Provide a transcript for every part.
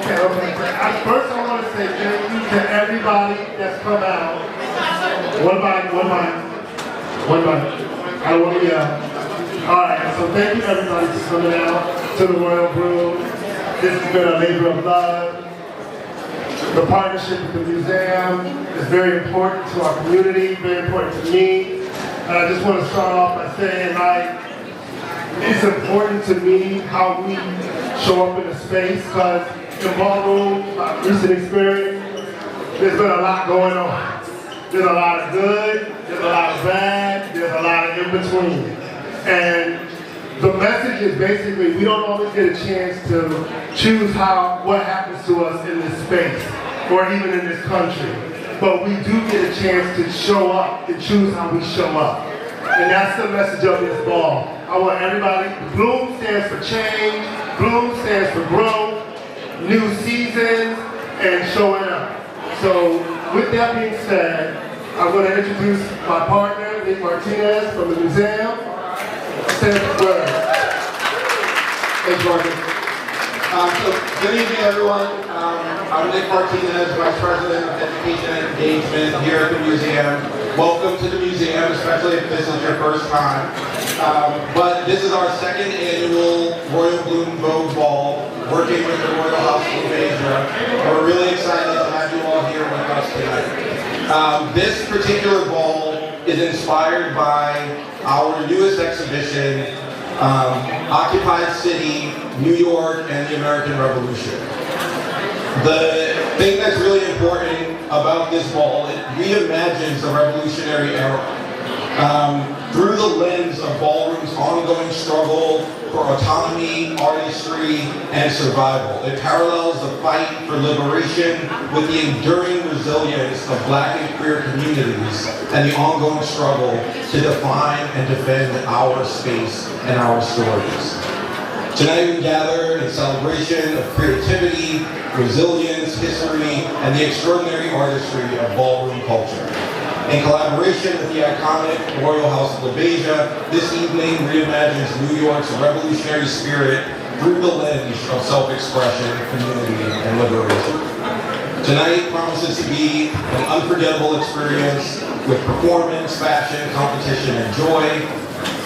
Okay. First, I want to say thank you to everybody that's come out. One by. I don't want to yell. All right, so thank you everybody for coming out to the Royal Brew. This has been a labor of love. The partnership with the museum is very important to our community, very important to me. And I just want to start off by saying, it's important to me how we show up in the space, because in Ballroom, my recent experience, there's been a lot going on. There's a lot of good, there's a lot of bad, there's a lot of in between. And the message is basically, we don't always get a chance to choose what happens to us in this space, or even in this country. But we do get a chance to show up and choose how we show up. And that's the message of this ball. I want everybody, Bloom stands for change, Bloom stands for growth, new seasons, and showing up. So with that being said, I'm going to introduce my partner, Nick Martinez from the museum. Say the word. Thanks, Martin. So good evening, everyone. I'm Nick Martinez, Vice President of Education and Engagement here at the museum. Welcome to the museum, especially if this is your first time. But this is our second annual Royal Bloom Vogue Ball, working with the Royal House of Asia. And we're really excited to have you all here with us tonight. This particular ball is inspired by our newest exhibition, Occupied City, New York, and the American Revolution. The thing that's really important about this ball, it reimagines the Revolutionary era through the lens of Ballroom's ongoing struggle for autonomy, artistry, and survival. It parallels the fight for liberation with the enduring resilience of Black and queer communities and the ongoing struggle to define and defend our space and our stories. Tonight we gather in celebration of creativity, resilience, history, and the extraordinary artistry of ballroom culture. In collaboration with the iconic Royal House of Asia, this evening reimagines New York's revolutionary spirit through the lens of self-expression, community, and liberation. Tonight promises to be an unforgettable experience with performance, fashion, competition, and joy.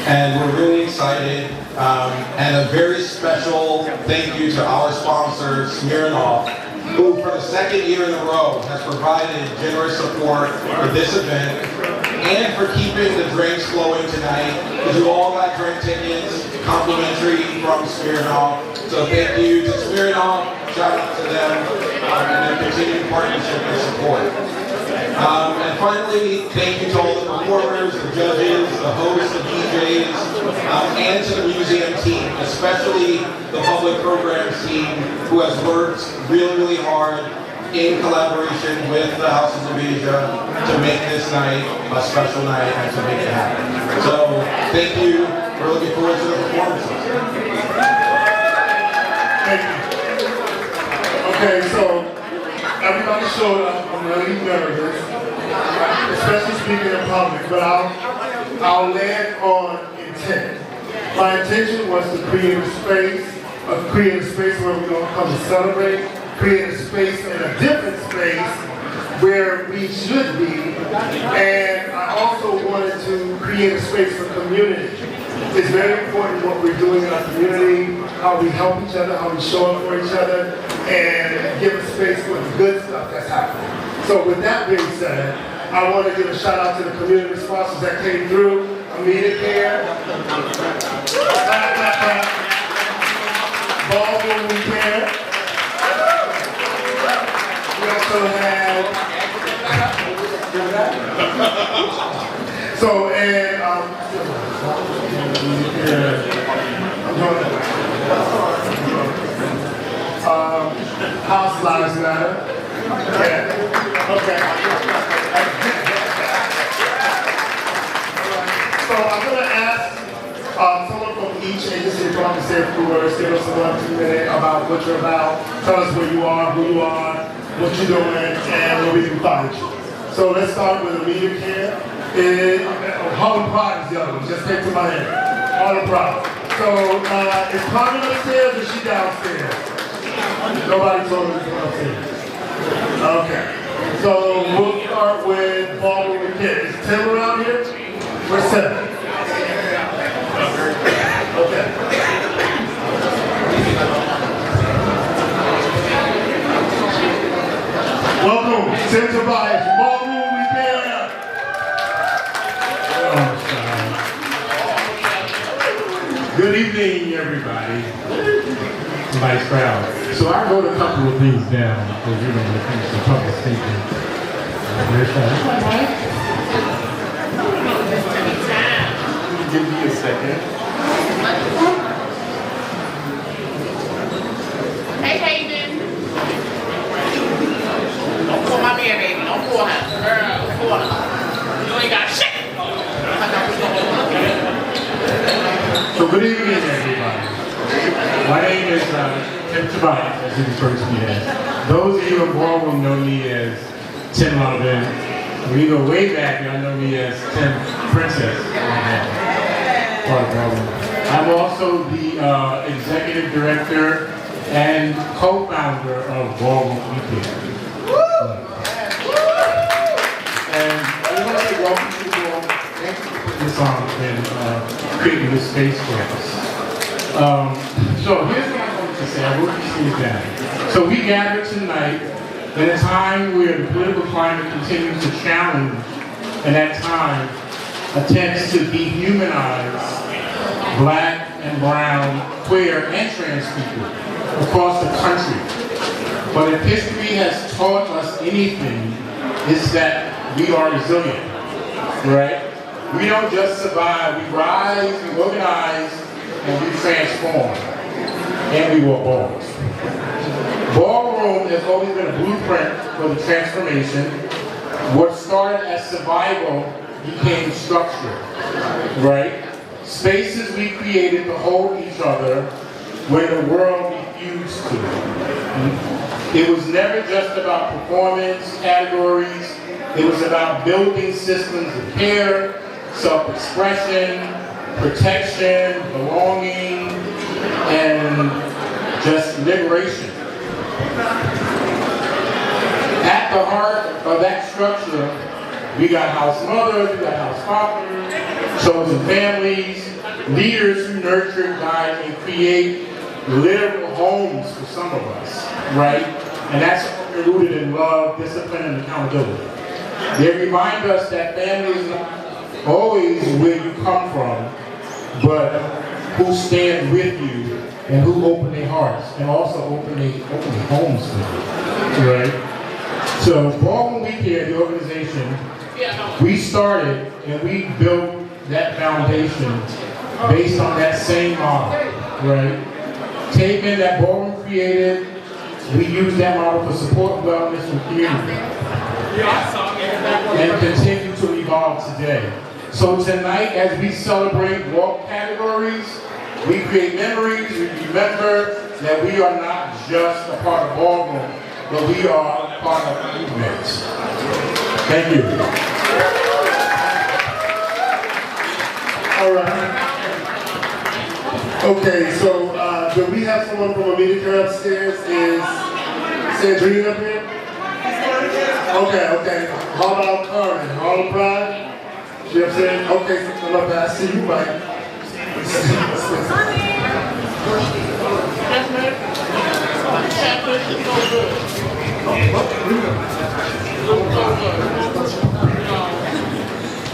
And we're really excited. And a very special thank you to our sponsor, Smirnoff, who for the second year in a row has provided generous support for this event and for keeping the drinks flowing tonight. Because you all got drink tickets, complimentary from Smirnoff. So thank you to Smirnoff, shout out to them, and their continued partnership and support. And finally, thank you to all the performers, the judges, the hosts, the DJs, and to the museum team, especially the public programs team, who has worked really hard in collaboration with the Houses of Asia to make this night a special night and to make it happen. So, thank you. We're looking forward to the performances. Thank you. Okay, so everybody showed up. I'm really nervous, especially speaking in public, but I'll land on intent. My intention was to create a space where we're going to come to celebrate, create a space in a different space where we should be, and I also wanted to create a space for community. It's very important what we're doing in our community, how we help each other, how we show up for each other, and give a space for the good stuff that's happening. So with that being said, I want to give a shout out to the community sponsors that came through. Immediate Care, Ballroom Care. We also had so and House Lives Matter. Yeah. Okay. So I'm going to ask someone from each agency to come and say a few words, give us a 1-2 minute about what you're about, tell us where you are, who you are, what you're doing, and where we can find you. So let's start with Immediate Care. Harlem Pride is the other one, just take to my head. Harlem Pride. So is Carmen upstairs or is she downstairs? Nobody told us to come upstairs. Okay. So we'll start with Ballroom with Kids. Is Tim around here? Where's Tim? Okay. Welcome, Tim Tobias, Ballroom with Kids. Good evening, everybody. Nice crowd. So I wrote a couple of things down because you're going to finish the public speaking. Give me a second. Hey, Hayden. Don't pull my man, baby. Don't pull her. Girl, pull her. You ain't got shit. So good evening, everybody. My name is Tim Tobias, as you refer to me as. Those of you in Ballroom know me as Tim Loudon. When you go way back, y'all know me as Tim Princess. Part of Ballroom. I'm also the executive director and co-founder of Ballroom Weekend. And I want to say welcome to you all. Thank you for putting this on and creating this space for us. So here's what I wanted to say. I wrote these things down. So we gather tonight at a time where the political climate continues to challenge, and at times attempts to dehumanize Black and brown, queer, and trans people across the country. But if history has taught us anything, it's that we are resilient, right? We don't just survive, we rise, we organize, and we transform, and we walk balls. Ballroom has always been a blueprint for the transformation. What started as survival became structure, right? Spaces we created to hold each other when the world refused to. It was never just about performance categories. It was about building systems of care, self-expression, protection, belonging, and just liberation. At the heart of that structure, we got house mothers, we got house fathers, chosen families, leaders who nurture, guide, and create literal homes for some of us, right? And that's rooted in love, discipline, and accountability. They remind us that family is not always where you come from, but who stand with you and who open their hearts and also open their homes for you, right? So Ballroom We Care, the organization, we started and we built that foundation based on that same model, right? Taking that Ballroom created, we use that model for support, wellness, and community. And continue to evolve today. So tonight, as we celebrate walk categories, we create memories, we remember that we are not just a part of Ballroom, but we are part of the movement. Thank you. All right. Okay, so do we have someone from America upstairs? Is Sandrine up here? Okay. How about Carmen? Harlem Pride? You know what I'm saying? Okay, so I'm up. I see you, Mike.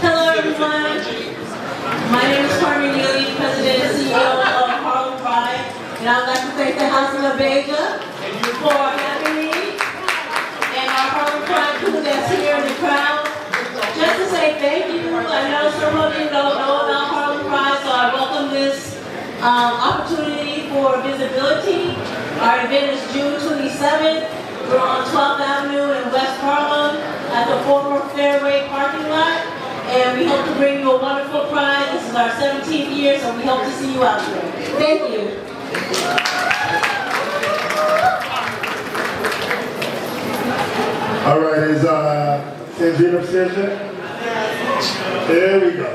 Hello everyone. My name is Carmen Neely, President and CEO of Harlem Pride, and I would like to thank the House of La Vega for having me, and our Harlem Pride crew that's here in the crowd. Just to say thank you. I know some of you don't know about Harlem Pride, so I welcome this opportunity for visibility. Our event is June 27th. We're on 12th Avenue in West Harlem at the former Fairway parking lot. And we hope to bring you a wonderful pride. This is our 17th year, so we hope to see you out there. Thank you. All right, is Sandrine upstairs yet? There we go.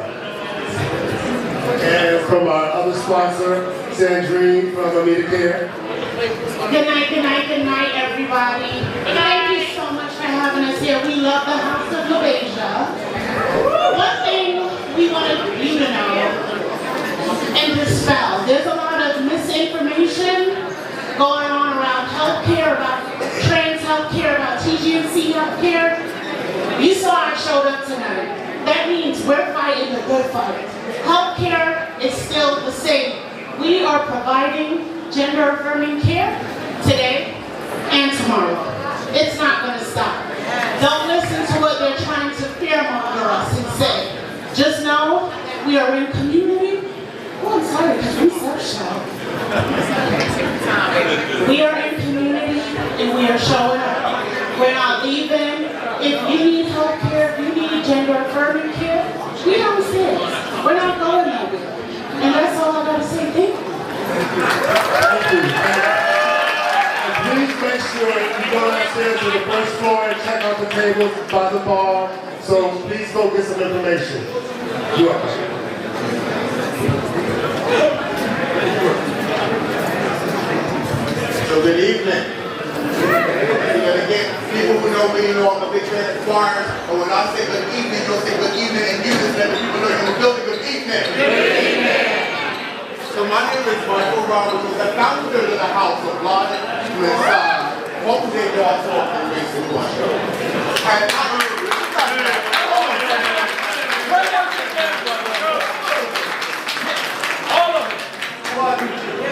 And from our other sponsor, Sandrine from Amita Care. Good night, everybody. Thank you so much for having us here. We love the House of LaBeija. One thing we wanted you to know and dispel, there's a lot of misinformation going on around healthcare, about trans healthcare, about TGNC healthcare. You saw I showed up tonight. That means we're fighting the good fight. Healthcare is still the same. We are providing gender-affirming care today and tomorrow. It's not going to stop. Don't listen to what they're trying to fearmonger us and say. Just know that we are in community. Oh, I'm sorry, because we so shy. We are in community and we are showing up. We're not leaving. If you need health care, if you need gender-affirming care, we downstairs. We're not going nowhere. And that's all I got to say. Thank you. Thank you. And please make sure you go downstairs to the first floor and check out the tables by the bar. So please go get some information. You are. So good evening. You're gonna get people who know me, know I'm a big fan of choirs. But when I say good evening, you'll say good evening and you just let the people know you're in the building. Good evening. Good evening. So my name is Michael Roberts, I'm the founder of the House of Blood with Vogue and Racing One. And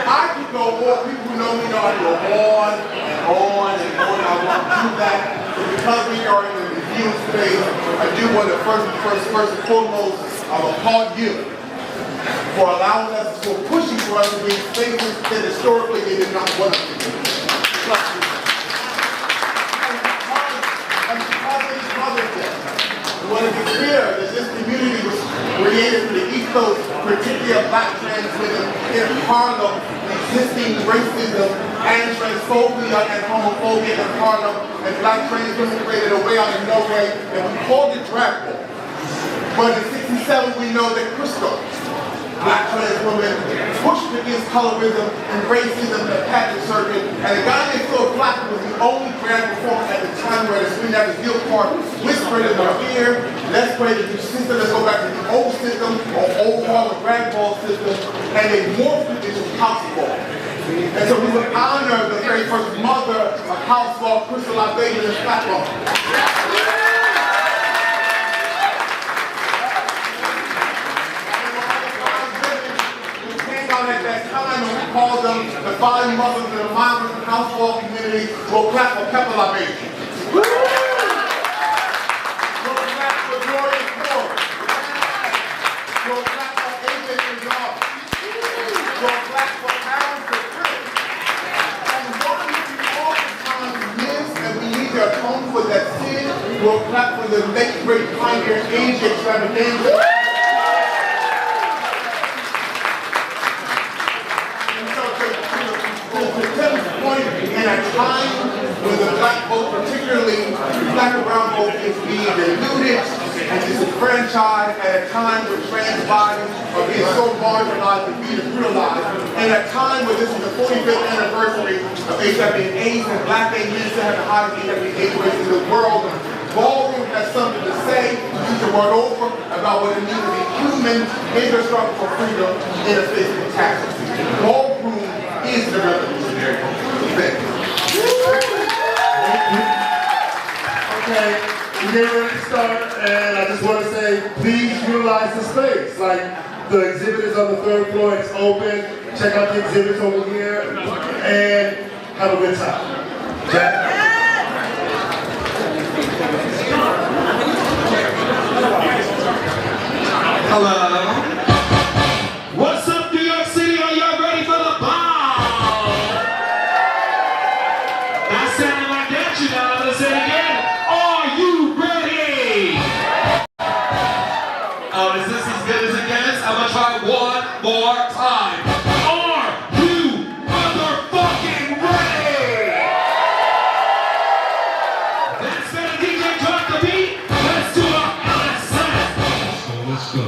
I could go more. People who know me know I go on and on and on. I want to do that. But because we are in the review space, I do want to first and foremost, I will applaud you for allowing us, for pushing for us to be spaces that historically they did not want us to be. And because of this Mother's Day, we want to be clear that this community was created for the East Coast, particularly of Black trans women in Harlem, resisting racism and transphobia and homophobia in Harlem, and Black trans women created a way out of no way, and we called it Dragple. But in '67 we know that Crystal, Black trans women, pushed against colorism and racism in the pageant circuit, and a guy named Phil Black was the only drag performer at the time where the Screen Actors Guild Park whispered in our ear, let's break the new system, let's go back to the old system, or old Harlem drag ball system, and they morphed it into house ball. And so we would honor the very first mother of house ball, Crystal LaBeija and Flatball. At that time, and we called them the fine mothers of the mothers and houseball community. We'll clap for Pepper LaBeija. We'll clap for Gloria Ford. We'll clap for AJ Gonzalez. We'll clap for Aaron Chris. And while we oftentimes miss and we need to atone for that sin, we'll clap for the late great pioneer AJ Extravaganza. In a time when the Black vote, particularly Black and brown vote, is being diluted and disenfranchised, at a time when trans bodies are being so marginalized and being brutalized, and a time when this is the 45th anniversary of HIV and AIDS, and Black gay men still have the highest HIV and AIDS rates in the world. Ballroom has something to say, use the word over, about what it means to be human in the struggle for freedom in the face of catastrophe. Ballroom is the revolutionary movement. Okay, we're getting ready to start, and I just want to say, please utilize the space. Like, the exhibit is on the 3rd floor, it's open. Check out the exhibits over here, and have a good time. Jack? Hello. What's up, New York City? Are y'all ready for the bomb? Not sounding like that, you know. Let's say it again. Are you ready? Oh, is this as good as it gets? I'm gonna try one more time. Are you motherfucking ready? That's better, DJ. Drop the beat. Let's do our LSS. So let's go.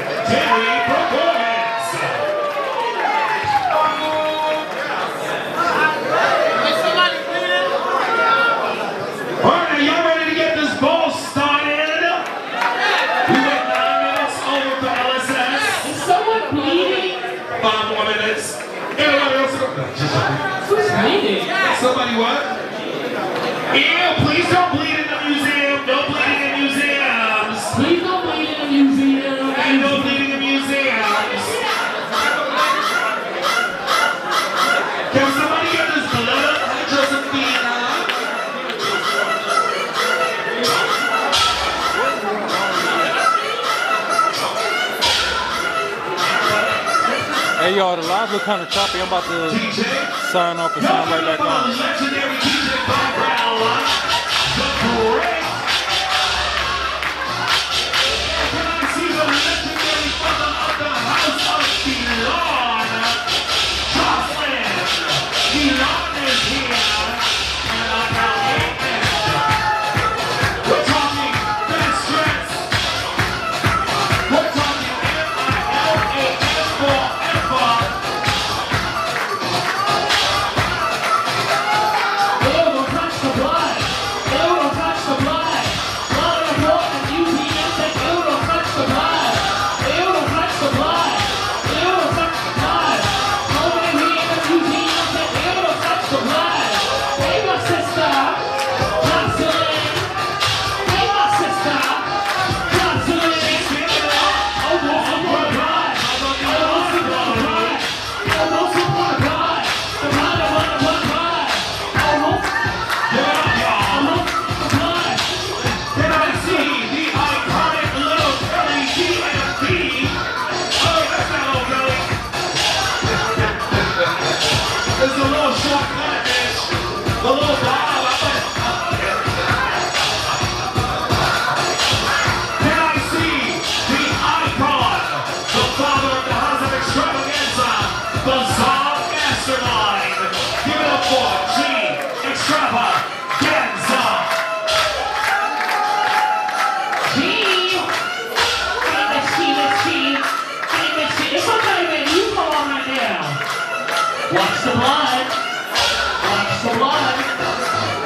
legendary performance. Alright, are y'all ready to get this ball started? We went 9 minutes over for LSS. Is someone bleeding? 5 more minutes. Everybody else go. Who's bleeding? Somebody what? Ew, please don't bleed in the museum. No bleeding in museums. Please don't bleed in the museum. And no bleeding in museums. Can somebody get this blood of Josephina? Hey y'all, the live look kind of choppy. I'm about to sign off and sign right back on. Legendary DJ background. The great. Can I see the legendary father of the house of Elon? Jocelyn. Elon is here. And I can't wait. We're talking best dress. We're talking MILAS forever. Watch the blood. Watch the blood.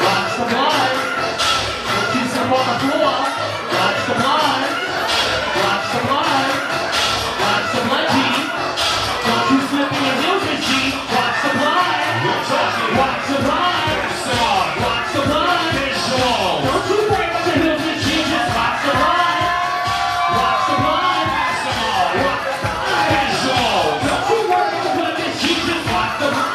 Watch the blood. Don't you slip on the floor. Watch the blood. Watch the blood. Watch the blood, G. Don't you slip in your heels, G. Watch the blood. Watch the blood. Watch the blood. Don't you break up the heels, G. Just watch the blood. Watch the blood. Don't you worry about the blood, G. Just watch the blood.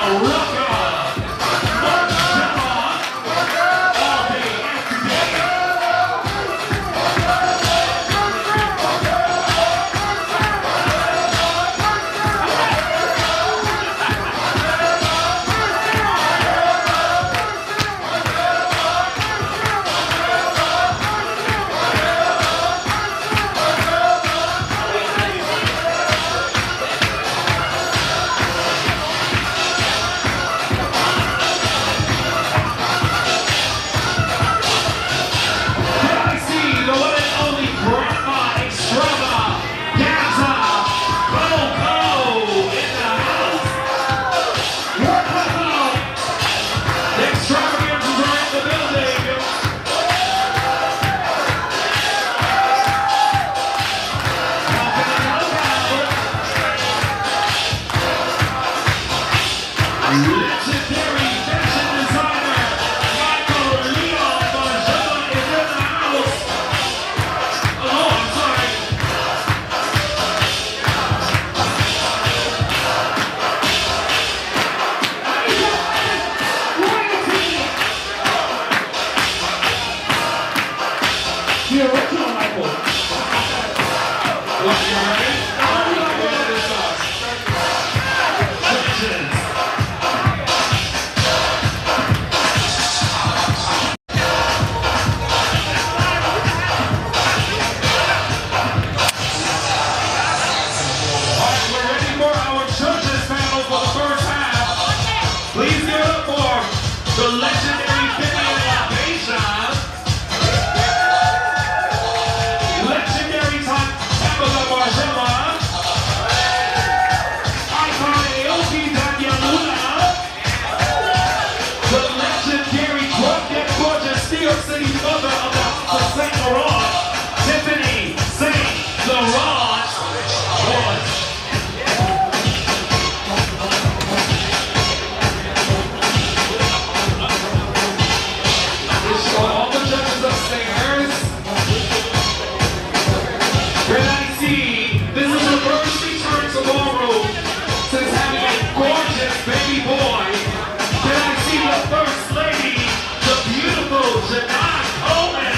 Welcome. Legendary fashion designer Michael Leon Bonjour is in the house. Oh, I'm sorry. The original Michael. Look, you ready? This is the first return to Ballroom since having a gorgeous baby boy. Can I see the first lady, the beautiful Janai Coleman,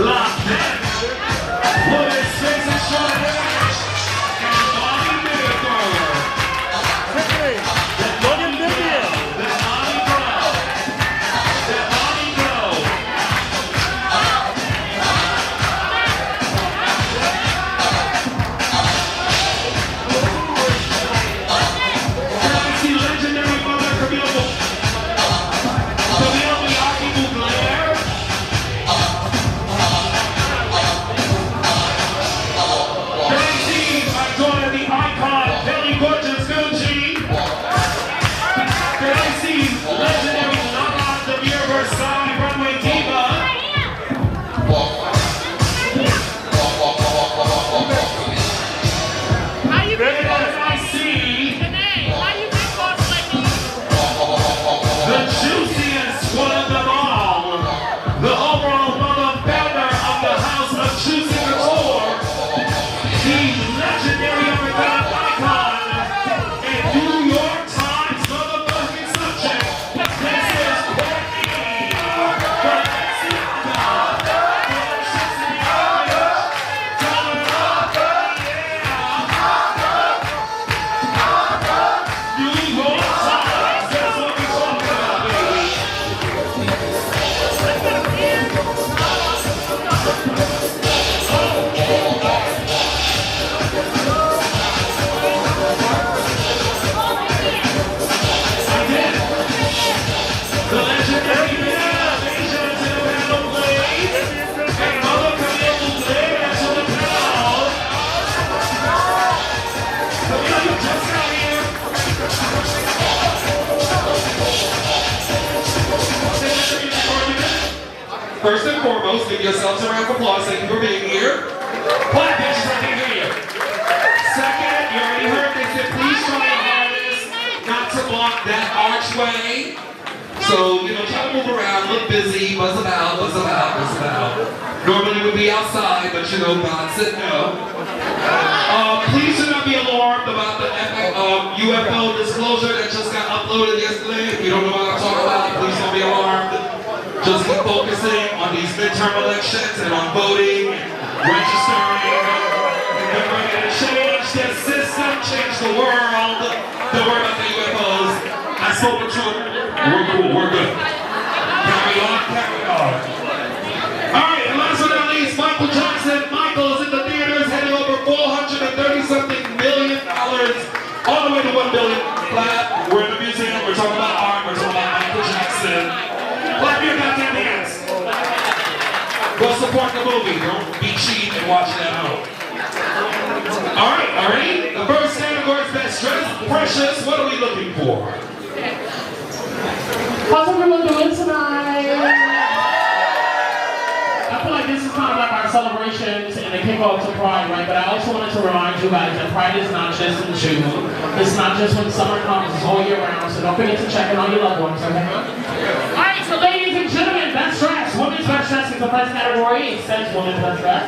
La Pen, with his face and short hair, and Bonnie Miracle. First and foremost, give yourselves a round of applause. Thank you for being here. Clap, bitches, I can hear you. Second, you already heard they said, please try your hardest not to block that archway. So, you know, try to move around, look busy, buzz about, buzz about, buzz about. Normally we'd be outside, but you know, God said no. Please do not be alarmed about the UFO disclosure that just got uploaded yesterday. If you don't know what I'm talking about, please don't be alarmed. Just keep focusing on these midterm elections and on voting, registering, and we're going to change the system, change the world. Don't worry about the UFOs. I spoke the truth. We're cool, we're good. Carry on, carry on. Alright, and last but not least, Michael Jackson. Michael is in the theaters, heading over $430-something million, all the way to $1 billion flat. We're in the museum, we're talking about art, we're talking about Michael Jackson. Clap your goddamn hands. Go support the movie. Don't be cheap and watch it at home. Alright, already? The first category is best dressed. Precious, what are we looking for? How's everyone doing tonight? I feel like this is kind of like our our celebrations and the kickoff to Pride, right? But I also wanted to remind you guys that Pride is not just in June. It's not just when summer comes, it's all year round, so don't forget to check in on your loved ones, okay? Alright, so ladies and gentlemen, best dress. Women's best dress is the first category. It says women's best dress.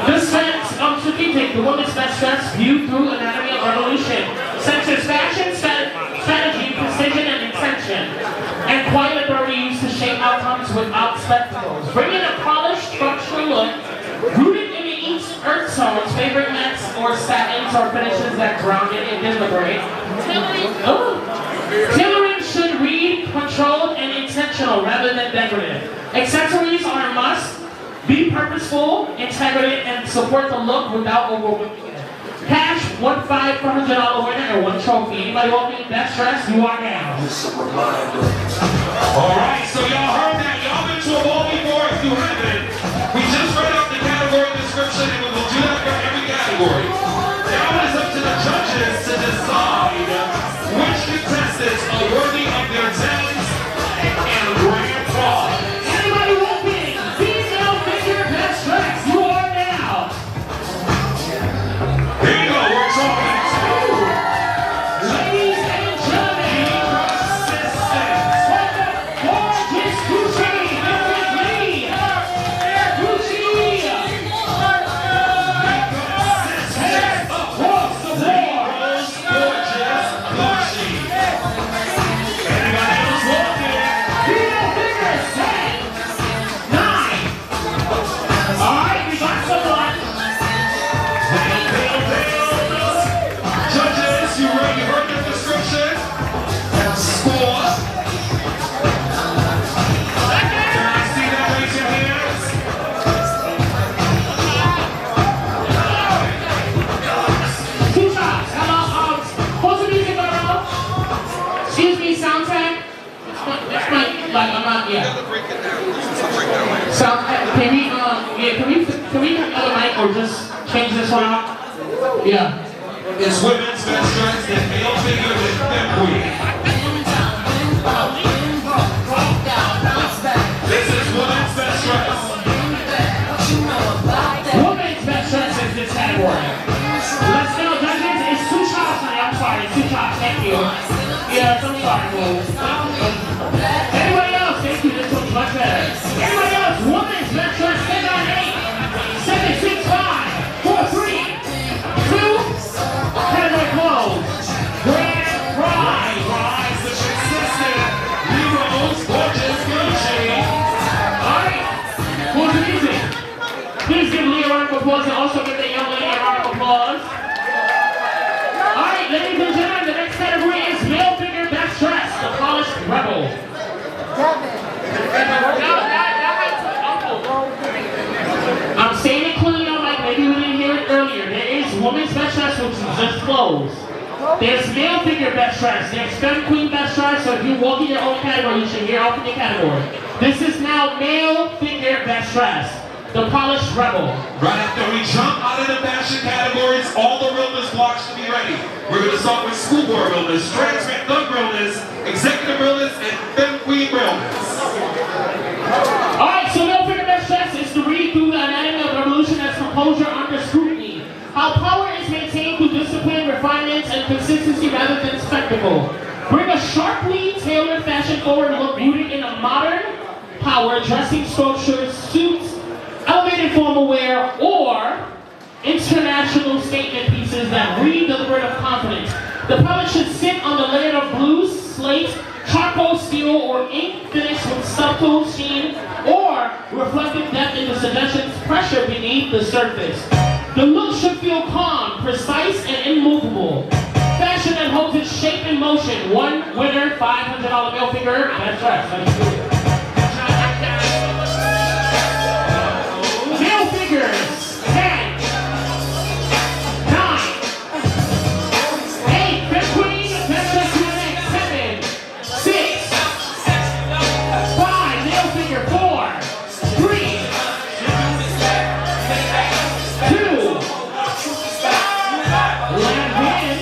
This sets strategic, the women's best dress viewed through anatomy of revolution. Censors fashion, strategy, precision, and intention. And quiet authority used to shape outcomes without spectacles. Bringing a polished, structural look, rooted in each earth tones, favorite mats or satins or finishes that ground it and deliberate. Tailoring should read controlled and intentional rather than decorative. Accessories are a must. Be purposeful, integrity, and support the look without overwhelming it. Cash, $1 $500 winner and 1 trophy. Anybody want me best dress? You are now. Alright, so y'all heard that. Y'all been to a ball before. If you haven't, we just read out the category description and we will do that for every category. Now it is up to the judges to decide which contestants are worthy of their talents and grand prize. Anybody want me? Female figure best dress. You are now. Here you go. We're talking to Ladies and gentlemen, gorgeous Gucci, Mrs. Lee, Gucci, hair across the board. gorgeous Gucci. Anybody else walking? Female figure 10, 9. All right, we got someone. Judges, you ready? You heard the description? Score. Can I see that? Raise your hands. Two shots. Hello, what's the music around? Excuse me, sound tech. It's my, like, I'm not, yeah. Sound tech, can we have a mic or just change this one out? Yeah. It's women's best dress and male figure with fem queen. This is women's best dress. Women's best dress is this category. Let's go, judges. It's 2 shots, honey. I'm sorry, it's 2 shots. Thank you. Yes, I'm sorry, Will. Anybody else? Thank you. This one's much better. Anybody else? Women's best dress. 10 on 8. 7, 6, 5, 4, 3, 2. Category closed. Grand prize. Rise the consistent Leroy's gorgeous Gucci. Alright. Who's the music? Please give Lee a round of applause and also give the young lady a round of applause. Alright, ladies and gentlemen, the next category is male figure best dress, the polished rebel. I'm saying it clearly on mic, maybe we didn't hear it earlier. There is women's best dress, which is just clothes. There's male figure best dress. There's femme queen best dress, so if you walk in your own category, you should hear off in your category. This is now male figure best dress, the polished rebel. Right after we jump out of the fashion categories, all the realness blocks should be ready. We're going to start with schoolboy realness, transmit thug realness, executive realness, and femme queen realness. Alright, so male figure best dress is to read through the anatomy of revolution as composure under scrutiny. How power is maintained through discipline, refinement, and consistency rather than spectacle. Bring a sharply tailored fashion forward look rooted in a modern power, dressing structures, suits, elevated formal wear, or international statement pieces that read deliberative confidence. The palette should sit on the layer of blue, slate, charcoal, steel, or ink finished with subtle sheen or reflective depth into suggestions pressure beneath the surface. The look should feel calm, precise, and immovable. Fashion that holds its shape in motion. One winner, $500 male figure. Best dress. Let's do it. Male figures. 10, 9, 8. Fifth queen. Best dress to the next. 7, 6, 5. Male figure. 4, 3, 2. Land in.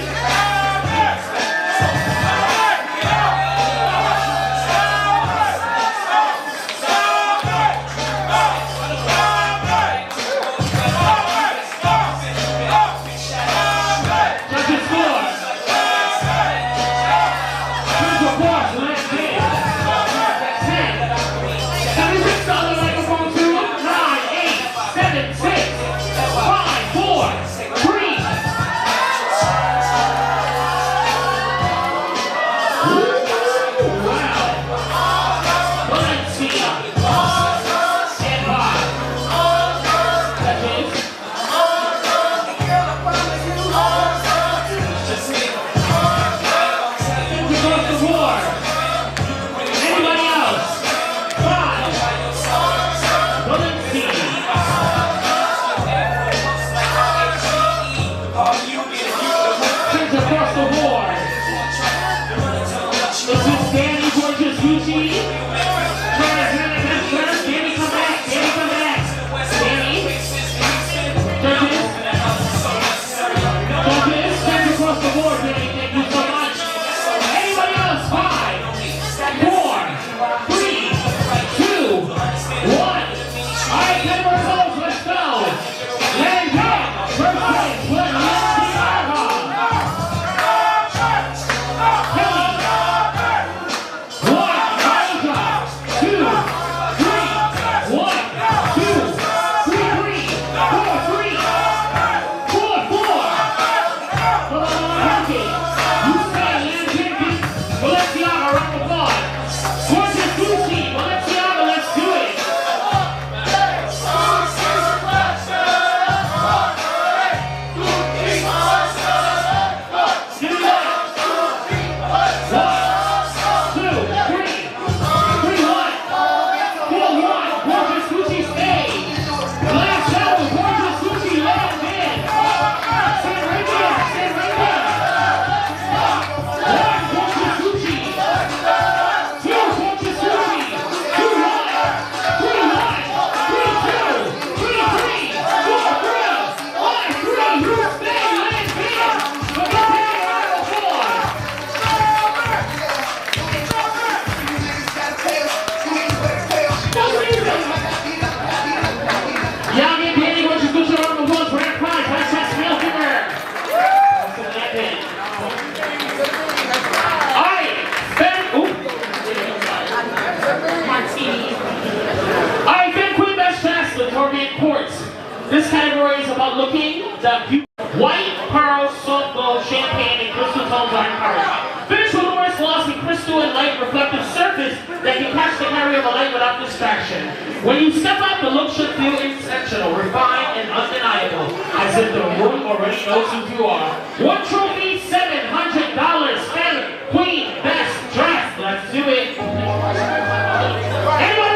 the white, pearl, soft gold, champagne, and crystal tones are encouraged. Finish with Laura's glossy crystal and light reflective surface that can catch the carry of a light without distraction. When you step out, the look should feel intentional, refined, and undeniable, as if the room already knows who you are. One trophy, $700. Favorite queen, best dressed. Let's do it. Anyone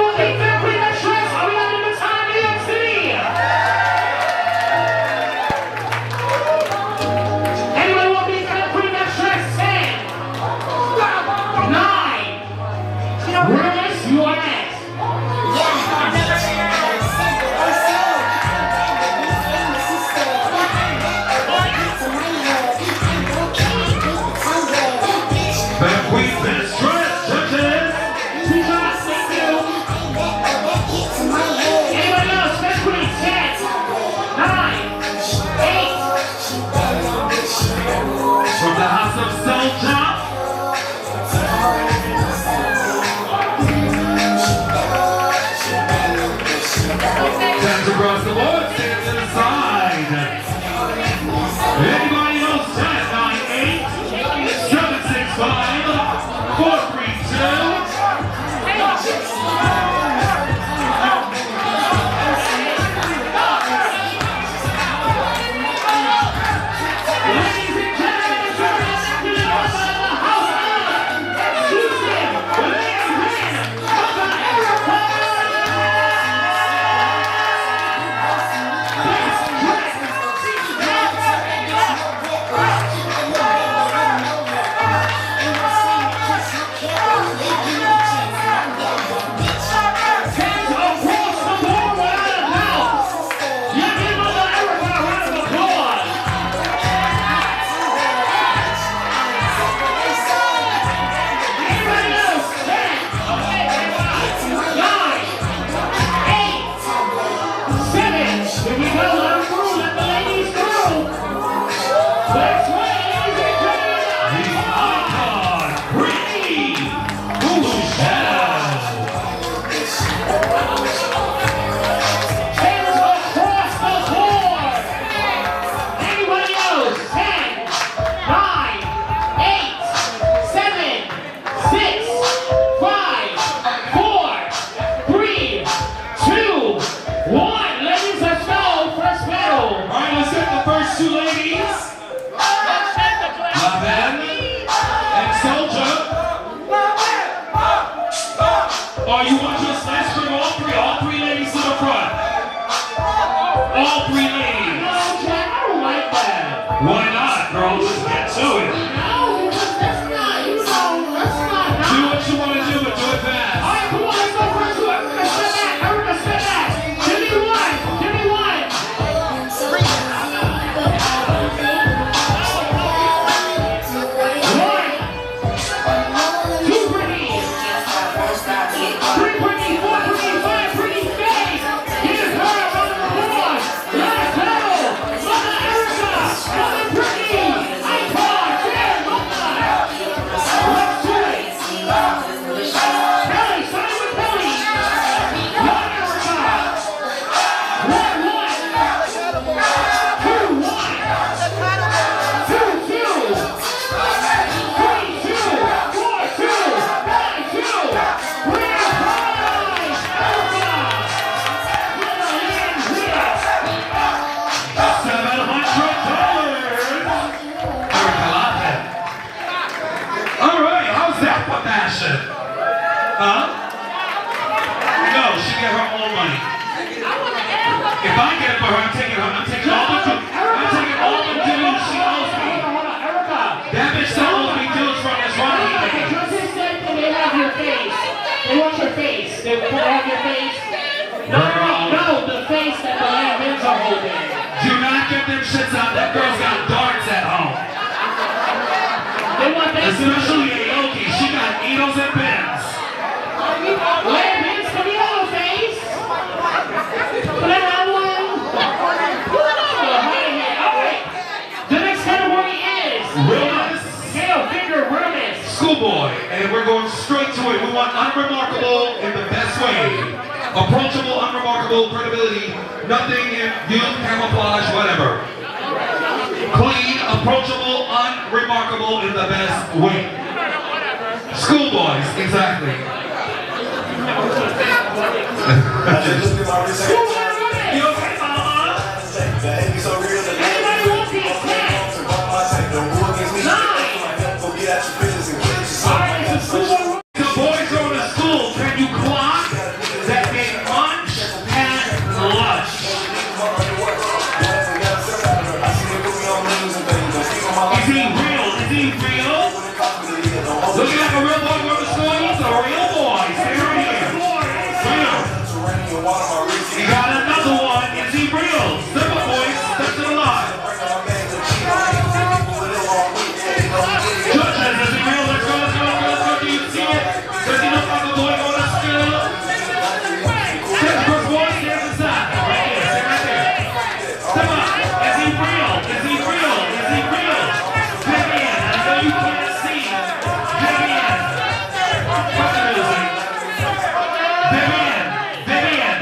want to be fair queen, best dressed? Are we having a good time in New York City? Anyone want to be fair queen, best dressed? 10, 9. Rivers, you are next. From the house of Soldier. Hands across the board, stand to the side. Anybody else? 10, 9, 8, 7, 6, 5, 4, 3, 2. Oh, you want your let's bring all three ladies to the front. All 3 ladies. No, Jack, I don't like that. Why not, girl? Let's get to it. No, that's not, you know, that's not. Do what you want to do, but do it fast. All right, come on, let's go first. Erica, step back. Erica, step back. Give me one. Give me one. Huh? No, she get her own money. If I get it for her, I'm taking all the dues she owes me. That bitch still owes me dues from this Ronnie thing. Just said that they have your face. They want your face. They have your face. No, the face that the lamb are holding. Do not get them shits out. That girl's got darts at home. They want that. Especially Aoki. She got needles and pins. Lamb come here, little face. Can I have one? Alright. The next category is Realness. Scale figure realness. Schoolboy. And we're going straight to it. We want unremarkable in the best way. Approachable, unremarkable, credibility, nothing in youth, camouflage, whatever. Approachable, unremarkable in the best way. Schoolboys, exactly. You okay, mama? Anybody want these? 10, 9. Alright, it's a school. The boys go to school. Can you clock that they munch and lunch? Is he real? Is he real? Looking like a real boy going to school? He's a real boy. Stay right here. Real. He got another one. Is he real? Step up, boys. Step to the line. Judges, is he real? Let's go, let's go, let's go, let's go. Do you see it? Does he look like a boy going to school? Step first boy, stand aside. Right here, stay right there. Step up. Is he real? Is he real? Is he real? Vivian, I know you can't see. Vivian. What's the music? Vivian. Vivian.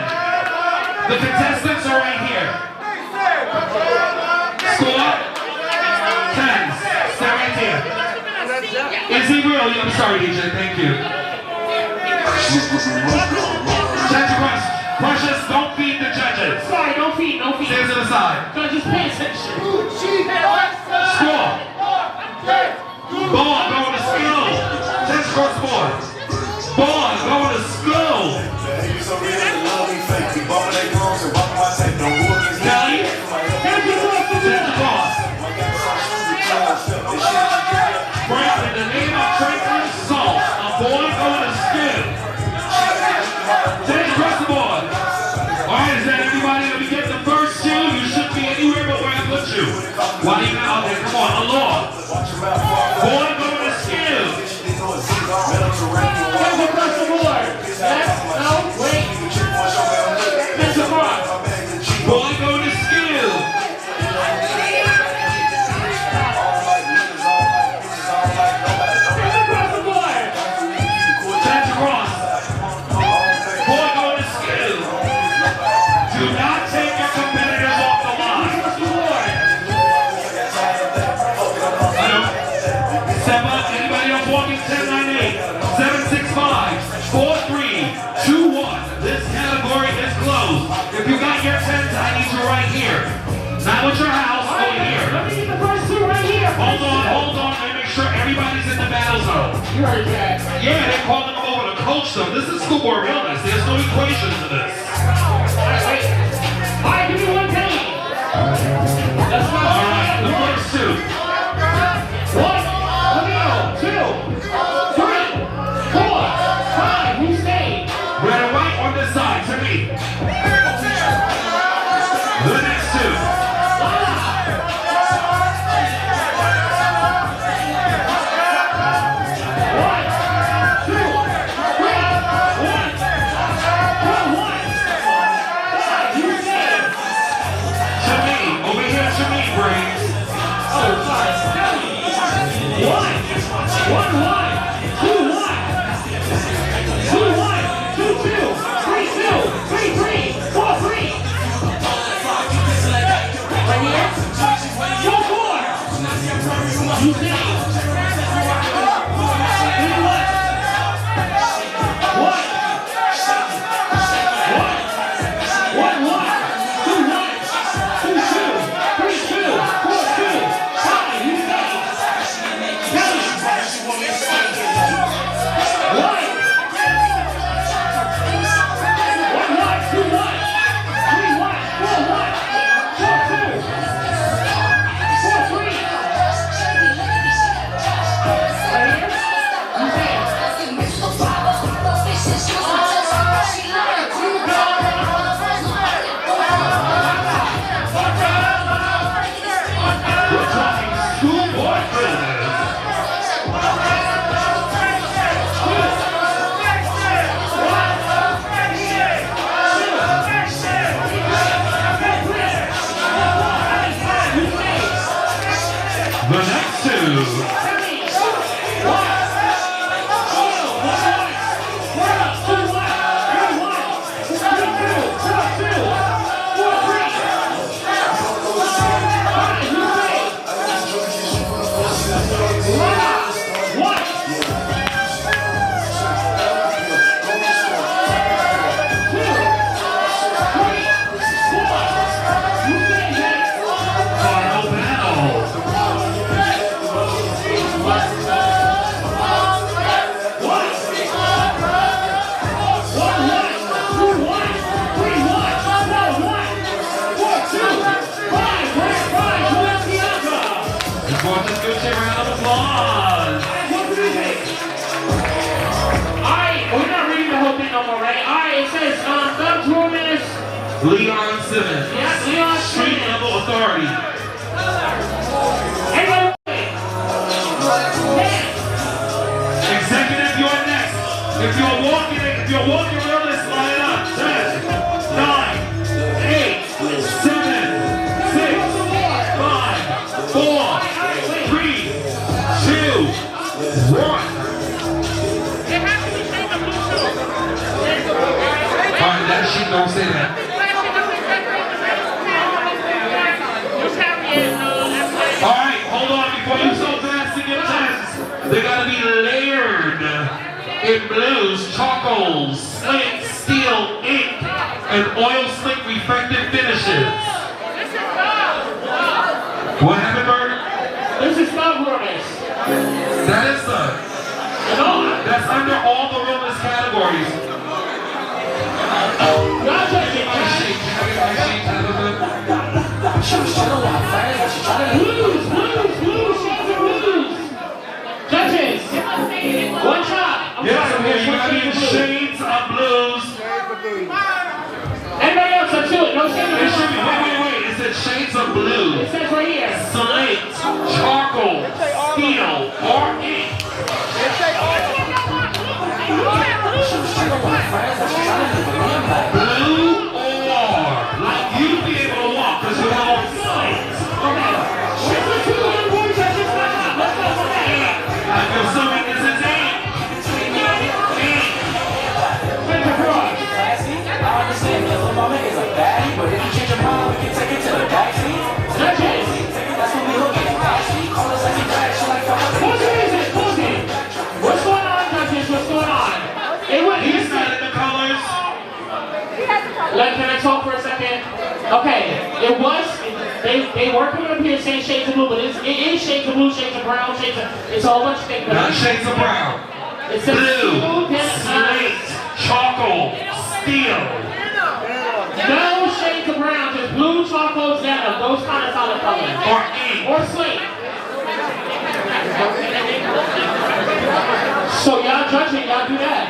The contestants are right here. Score. 10. Stay right there. Is he real? I'm sorry, DJ. Thank you. Judge Precious, don't feed the judges. Sorry, don't feed, don't feed. Stand to the side. Judges, pay attention. Score. Ball going to school. 10 score score. Ball going to school. Kelly. 10 cross. Frank, in the name of Franklin Salt, a boy going to school. 10 across the board. Alright, is that everybody? Let me get the first two. You shouldn't be anywhere but where I put you. Why are you out there? Come on, along. Boy going to school. 10 across the board. Yes, no, wait. 10 across. Boy going to school. 10 across the board. 10 across. Boy going to school. Do not take your competitors off the line. I know. Step up. Anybody else walking? 10, 9, 8, 7, 6, 5, 4, 3, 2, 1. This category is closed. If you got your 10s, I need you right here. Not with your house, over here. Let me get the first two right here. Hold on. Let me make sure everybody's in the battle zone. You heard that. Yeah, they're calling them over to coach them. This is schoolboy realness. There's no equation to this. Alright, wait. Alright, give me one penny. That's not Alright, the first two. 1, two, 3, 4, 5. Who stayed? Red and white on this side, to me. The next two. Leon Simmons. Yes, Leon Street Simmons. level authority. Everybody, Executive, you're next. If you're walking realness, line up. 10, 9, 8, 7, 6, 5, 4, 3, 2, 1. Alright, that shit don't say that. Alright, hold on, before you so fast to get chance, they gotta be layered in blues, charcoal, slate, steel, ink, and oil slick reflective finishes. What happened, Bert? this is not realness. That is that's under all the realness categories. Y'all judging, My right? sheet, can I get my sheet, Tabitha? Blues, shades of blues. Judges, one shot. I'm Yes, sorry, okay, you one gotta be in shade of shades of blues. Everybody else, let's do it. No shades of It should be, blues. wait. It said shades of blue, It says right here. slate, charcoal, steel, or ink. Blue or, like you'd be able to walk because you have all slates. I'm assuming this is ink. What's going on, judges? What's going on? He's not in the colors. Can I talk for a second? Okay, they were coming up here saying shades of blue, but it is shades of blue, shades of brown, it's a whole bunch of things. Not shades of brown. It says Blue, blue, slate, charcoal, steel. no shades of brown, just blue, charcoal, denim, those kind of solid colors. Or ink. Or slate. So y'all judging, y'all do that.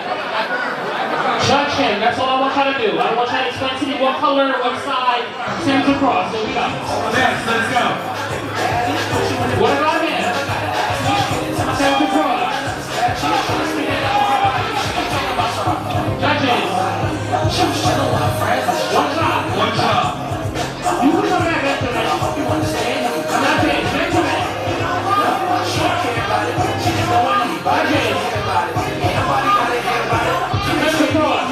Judge him, that's all I want y'all to do. I want y'all to explain to me what color, what side, sends across. Here we go. Next, let's go. What about him? Sends across. Judges. One shot. One shot. You can come back after that. That's it. Gentlemen. Judges. Sends across.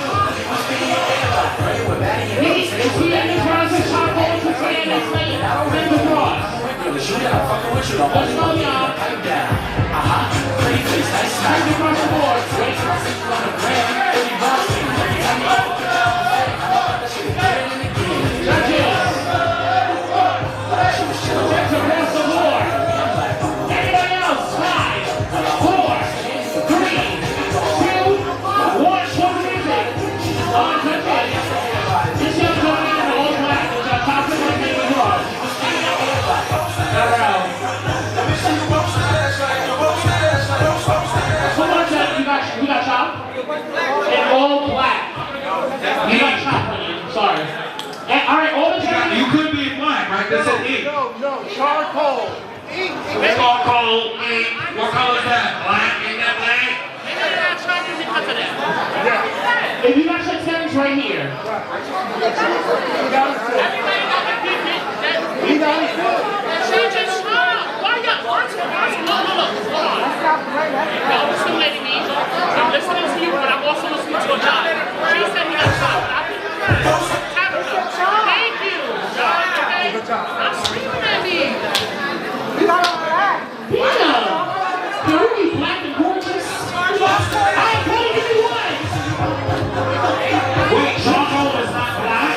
Is he in the process? Charcoal to say this late. Sends across. Let's go, y'all. Sends across the board. You got chopped? And all black. You got chopped, honey. Sorry. And, all right, all the time. You could be black, right? That's an ink. No, charcoal. Ink. Charcoal, ink. What color is that? Black? Ain't that black? If you got your stems right here. I'm listening to you, but I'm also listening to a job. She said he got shot. Thank you. I'm screaming at me. Damn. Can we be black and gorgeous? I ain't gonna give you one. Wait, charcoal is not black?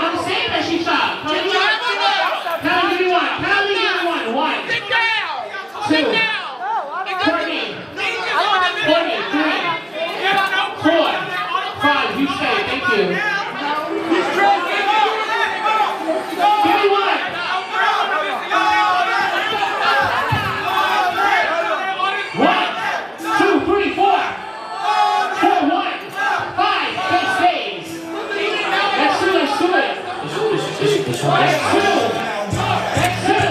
I'm saying that she shot. Kelly, give me one. Kelly, give me one. One. Two. Courtney. 3. 4. 5. You stay. Thank you. Give me one. 1, 2, 3, 4. 4, 1. 5. 6 days. Let's do it. Let's do it. Let's do. Let's do.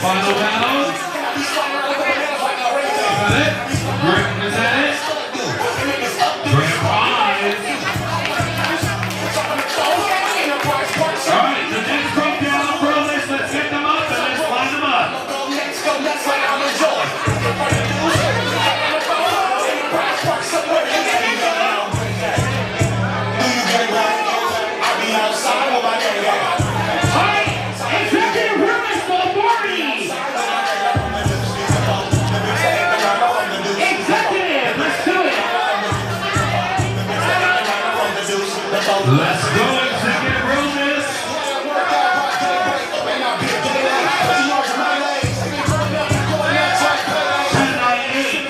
Final battle. Is that it? Is that it? Grand prize. Alright, the next breakdown of pro list. Let's get them up and let's line them up. Let's go, executive realness. 10, 9, 8,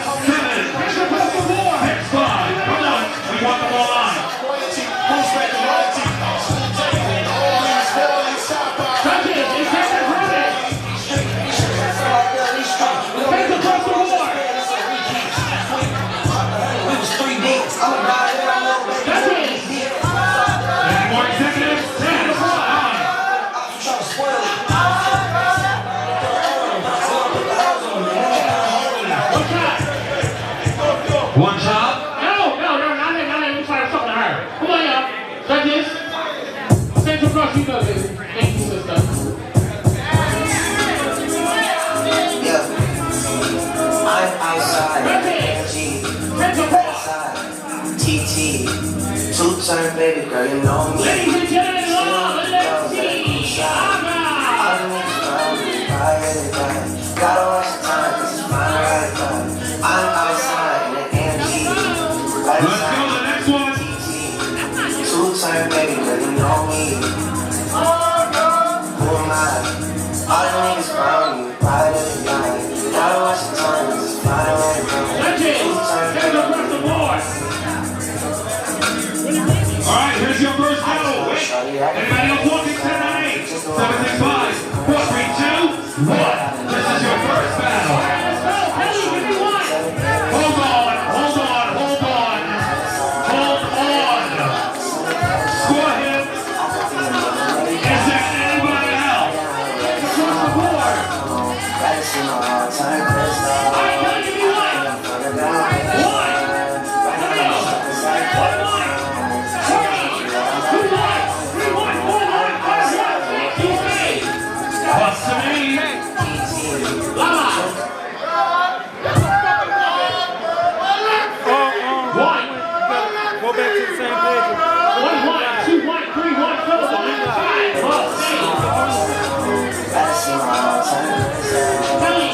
7, 6, 5. Come on, we want them all on. Judges, executive realness. Take the first award. We was 3 days. I'm about it. More executives, 10, 9. One shot. No, not it. We're trying to talk to her. Come on, y'all. Judges. Central Cross, you know this. Thank you, sister. Yeah. I'm outside. Central Cross. TT. 2-turn baby girl, you know me. Ladies and gentlemen, let's see. Gotta watch the time, cause it's my right time. I'm outside in the AMG. Let's go, the next one. 2-turn baby girl, you know me. Who am I? All the niggas around me, pride of the night. Gotta watch the time, cause it's my right time. Alright, here's your first battle. Wait. Anybody else walking? 10, 9, 8, 7, 6, 5, 4, 3, 2, 1. This is your first battle. Hold on. Score him. Is there anybody else? Across the board. Alright, can you give me one? Go back to the same page. 1, 2, 1, 3, 1, 4, 1, 5. Kelly.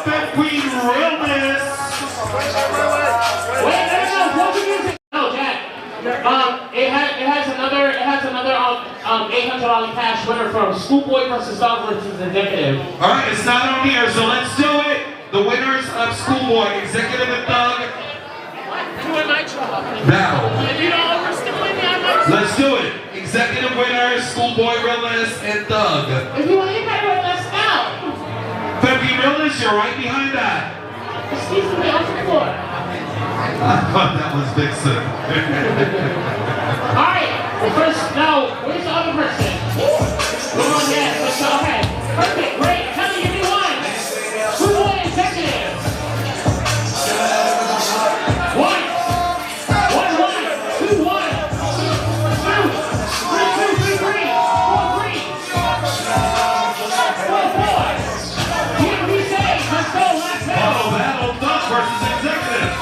Fifth Queen realness. Wait, no, Vogue music. No, Jack. It has another $800 cash winner from Schoolboy versus Dog versus Executive. All right, it's not on here, so let's do it. The winners of Schoolboy, Executive and Thug. Doing my job. Battle. If you don't overstimulate me, I might. Let's do it. Executive winners, Schoolboy realness, and Thug. If you want to get realness out. Fifth Queen realness, you're right behind that. Excuse me, on the floor. I thought that was Vixen. Alright, first, now, where's the other person? Come on, yes, let's go ahead. Perfect, great, tell me, give me one. Schoolboy Executive. One. 2, 1. 2, 2, 3, 3. 4, 3. 4, 3. Here we say, let's go, let's go. Oh, battle Thug versus Executive.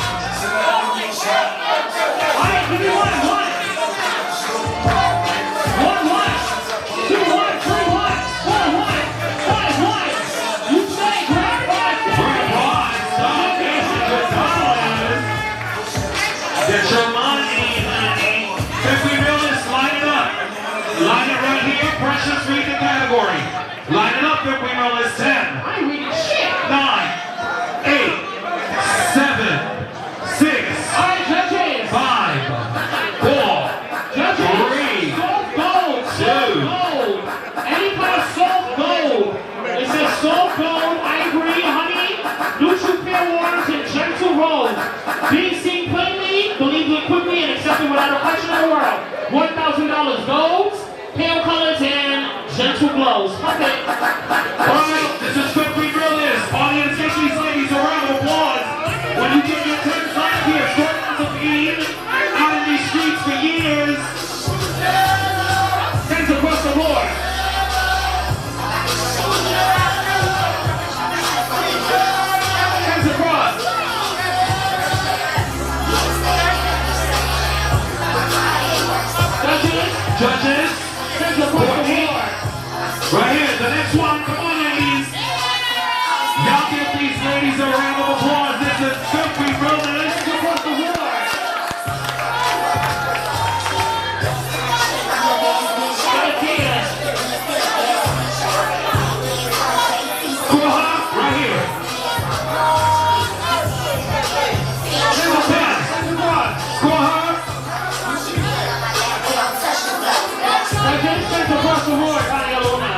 Alright, give me one. 1, 1. 2, 1, 3, 1. 4, 1. 5, 1. You say, grab 5, 6. Get your money, honey. Fifth Queen realness, line it up. Line it right here. Precious, read the category. Line it up, Fifth Queen realness. 10. I ain't reading shit. 9, 8, 7, 6, Alright, judges. 5, 4, Judges. 3, Soft gold. Soft 2. gold. Any kind of soft gold. It says soft gold, ivory, honey, neutral pure waters, and gentle rose. Being seen plainly, believed it quickly, and accepted without a question in the world. $1,000 golds, pale colors, and gentle glows. Perfect. Alright, this is Fifth Queen realness. Audience, get these ladies a round of applause. When you get your 10 live here, stories of being out in these streets for years. Hands across the board. Hands across. Judges, Hands across the board. right here, the next one, come on ladies. Y'all give these ladies a round of applause. This is Fifth Queen realness. Hands across the board. Right here. Hands across the board, honey, Aluna.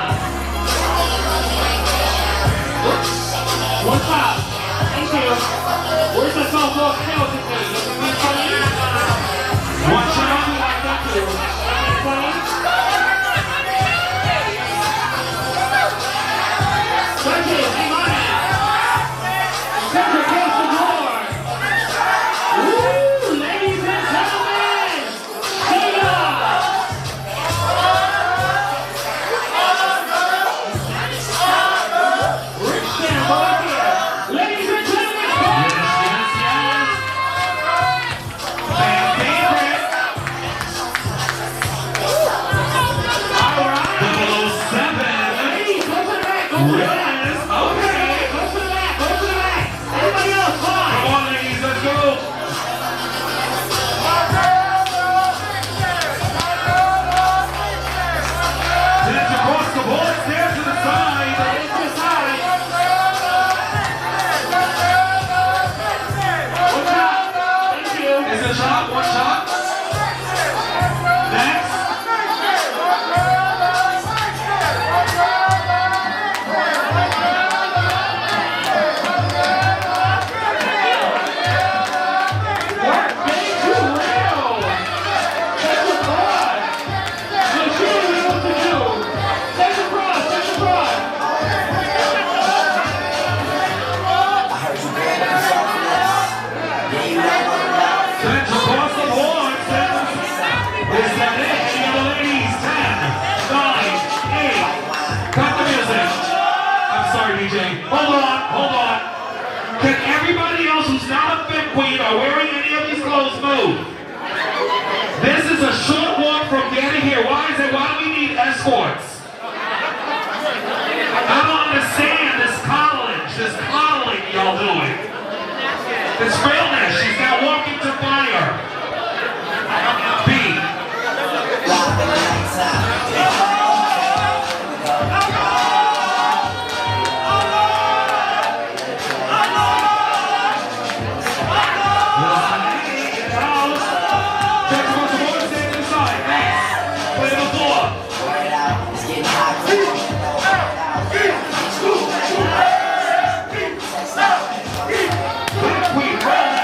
One top. Thank you. Where's the softball skeleton thing? Is it funny? One shot. Like that too. Funny? Judges, hang on it. Hands across the board. Woo, ladies and gentlemen. See ya. Ladies and gentlemen, are wearing any of these clothes move. This is a short walk from getting here. Why is it? Why do we need escorts? I don't understand this college, y'all doing? It's realness. She's now walking to fire. B. We roll.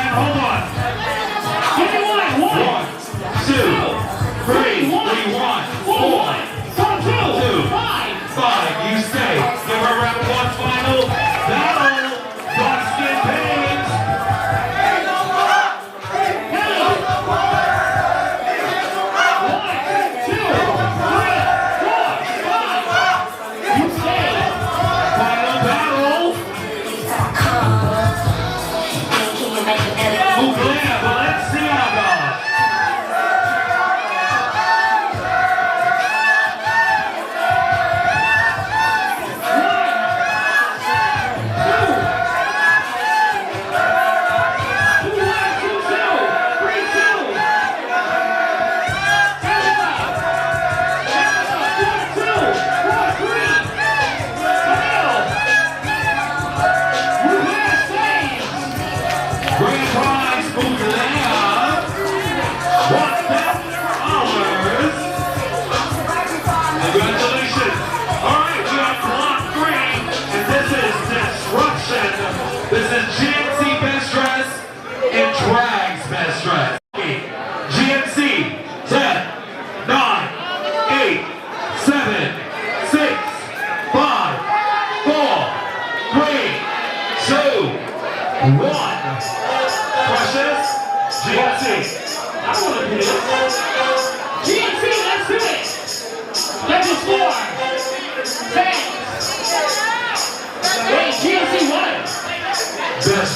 man, hold on. Give me one. 1, 2, 3, 4, 2, 5. You stay. Give her a round of applause. Final battle. Dustin Paynes.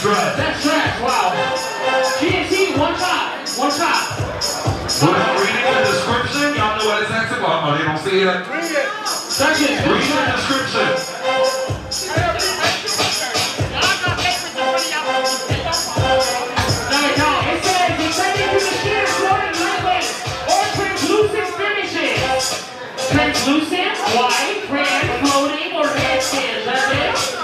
That's trash, wow. GNC, one top. Without reading the description, y'all know what it's next about. Oh, they don't see it. Read the description. Translucent, white, red, floating, or red skin. That's it.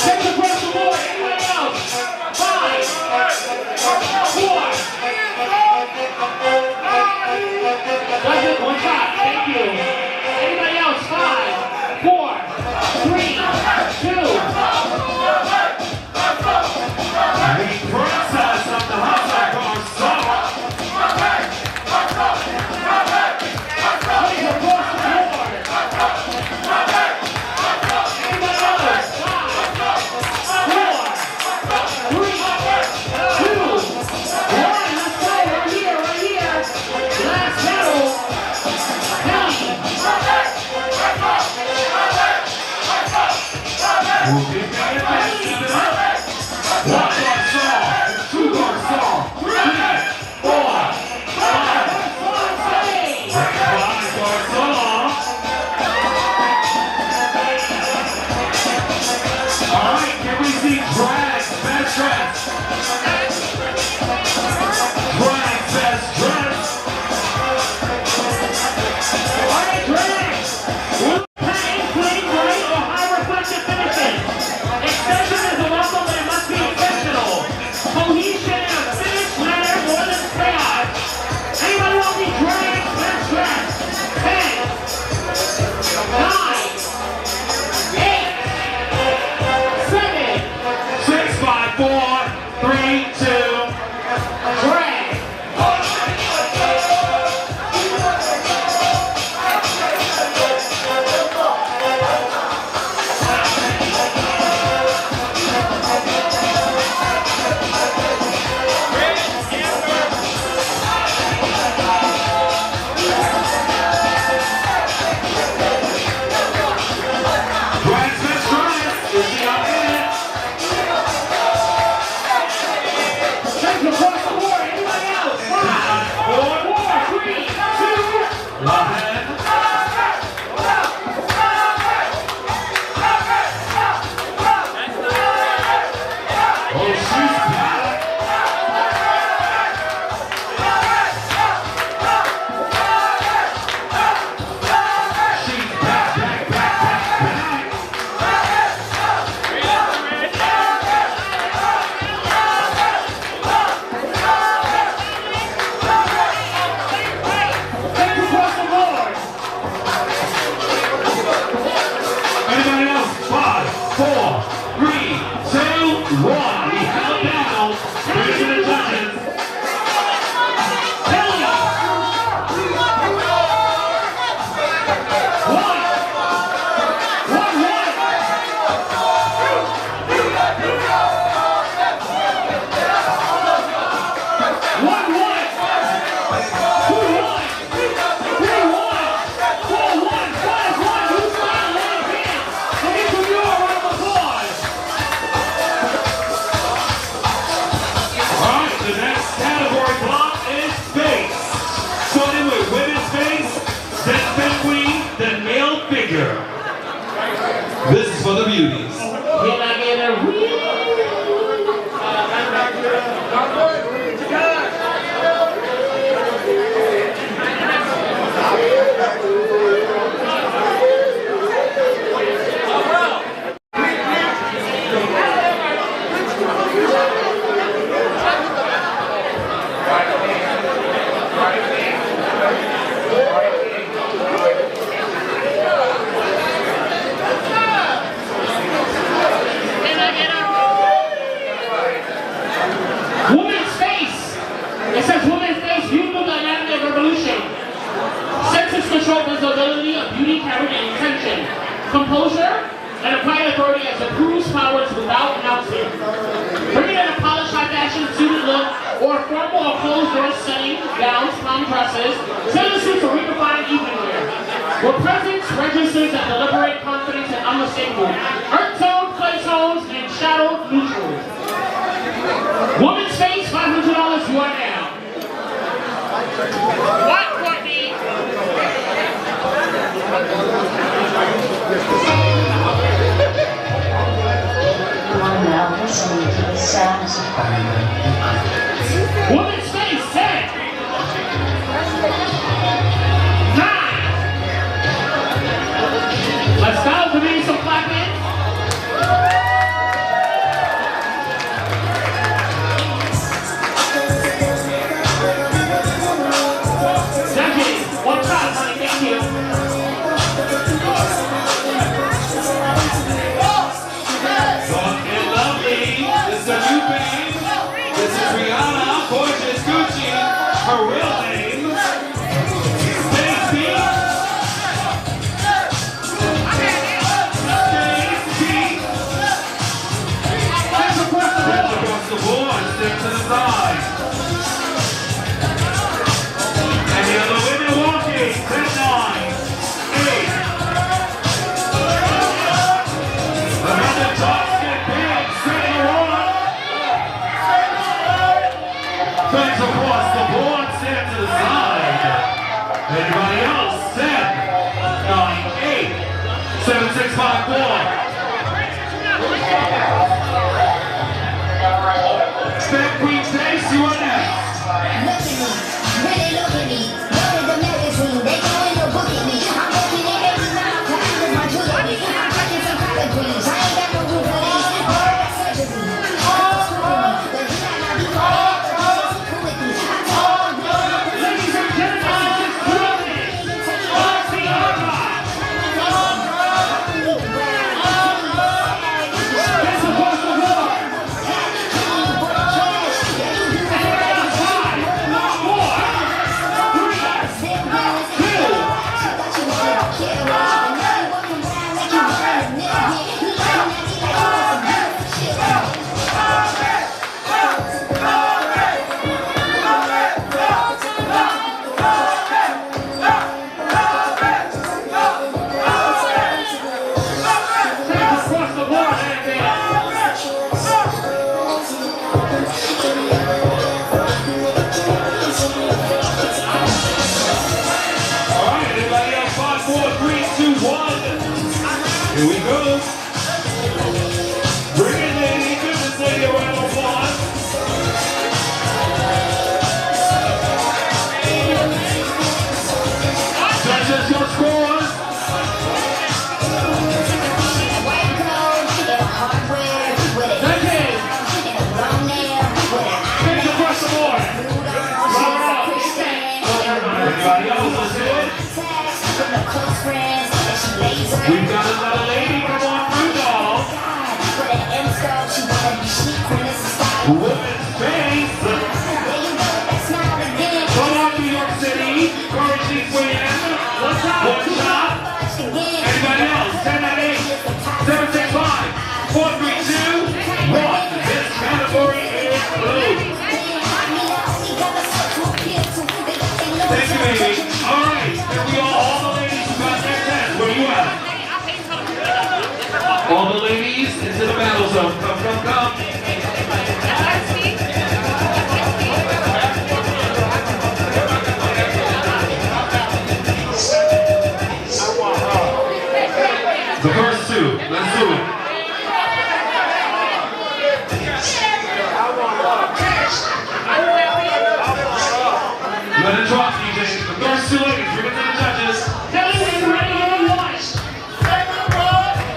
Check across the board. Anyone else? 5, 4, girl. This is for the beauties. Can I get a Woman's face. It says woman's face, beautiful dynamic revolution. Census control visibility of beauty, character, and intention. Composure and applying authority as approves powers without announcing. Bringing in a polished high fashion suited look or formal or closed door setting, gowns, palm dresses, tailor suits or redefined evening wear. Where presence registers that deliberate confidence and unmistakable. Earth tone, clay tones, and shadow neutrals. Woman's face, $500 you are now. What, Courtney? You are now listening to the sounds of Ballroom. Woman's face, 10. 9. Let's go, give me some clapping. One shot, honey, thank you. Fucking lovely. This is a new babe. This is Rihanna, gorgeous Gucci. Her real name. Stacy. Hands across the board. Stick to the side. And the other women walking. 10, 9, 8. Another top get big. Straight in the water. Fans across the board. Stand to the side. Anybody else? 10, 9, 8, 7, 6, 5, 4. Spend Queen Taste, you are next. Here we go. Bring it, lady. Give this lady a round of applause. Judges, your scores. Decade. Hands across the board. Roll it up. Everybody else is good. We've got another lady. Come on through, doll. Women's face. Come on, New York City. Courage Lee Quinn. One shot. Anybody else? 10, 9, 8, 7, 6, 5, 4, 3, 2, 1. This category is blue. Thank you, baby. All right. Here we are. All the ladies who got their 10. Where you at? All the ladies into the battle zone. Come, come, come. The first two, let's do it. Let it drop, DJ. The first two ladies, bring it to the judges. Kelly, are you ready? Give me one.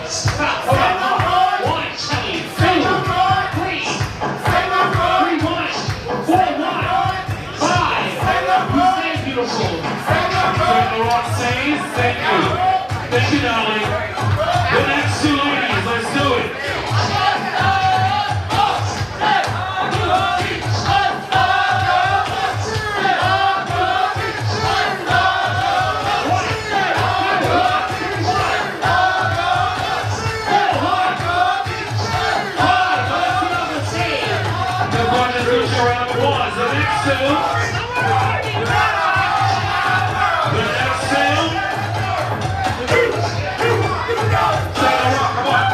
Stop. Hold on. 1, Kelly. 2, 3. 3, 1. 4, 1. 5. You stay beautiful. The Rock says, thank you. Thank you, darling. The next two ladies, let's do it. Round of applause. The next two. The next two. Say the Rock, come on.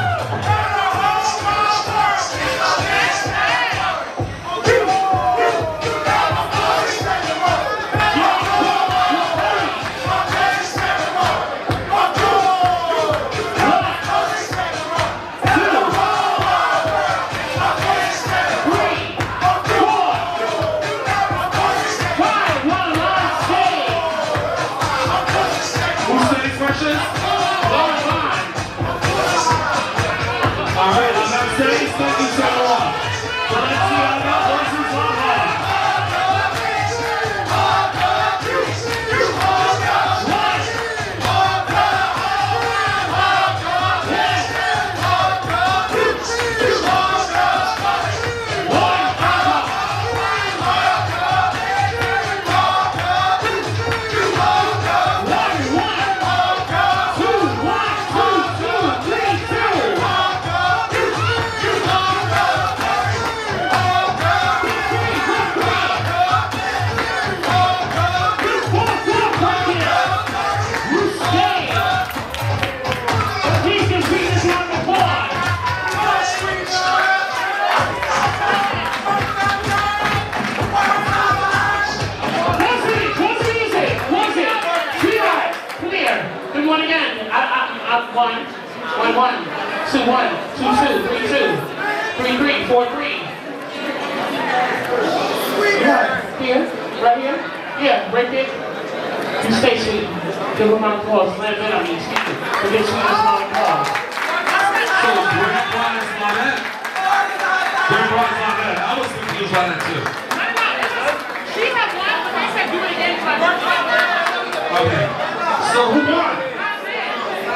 One, 2, 1, 2, 2, 3, 2, 3, 3, 4, 3. Here, right here. Yeah, break it. You stay sweet. Give them my applause. Let it on me. Speak it. Forget sweet as my applause. So, grand prize on that. Grand prize on that. I was confused by that too. She had one, but I said do it again because I worked on that. Okay. So, who won?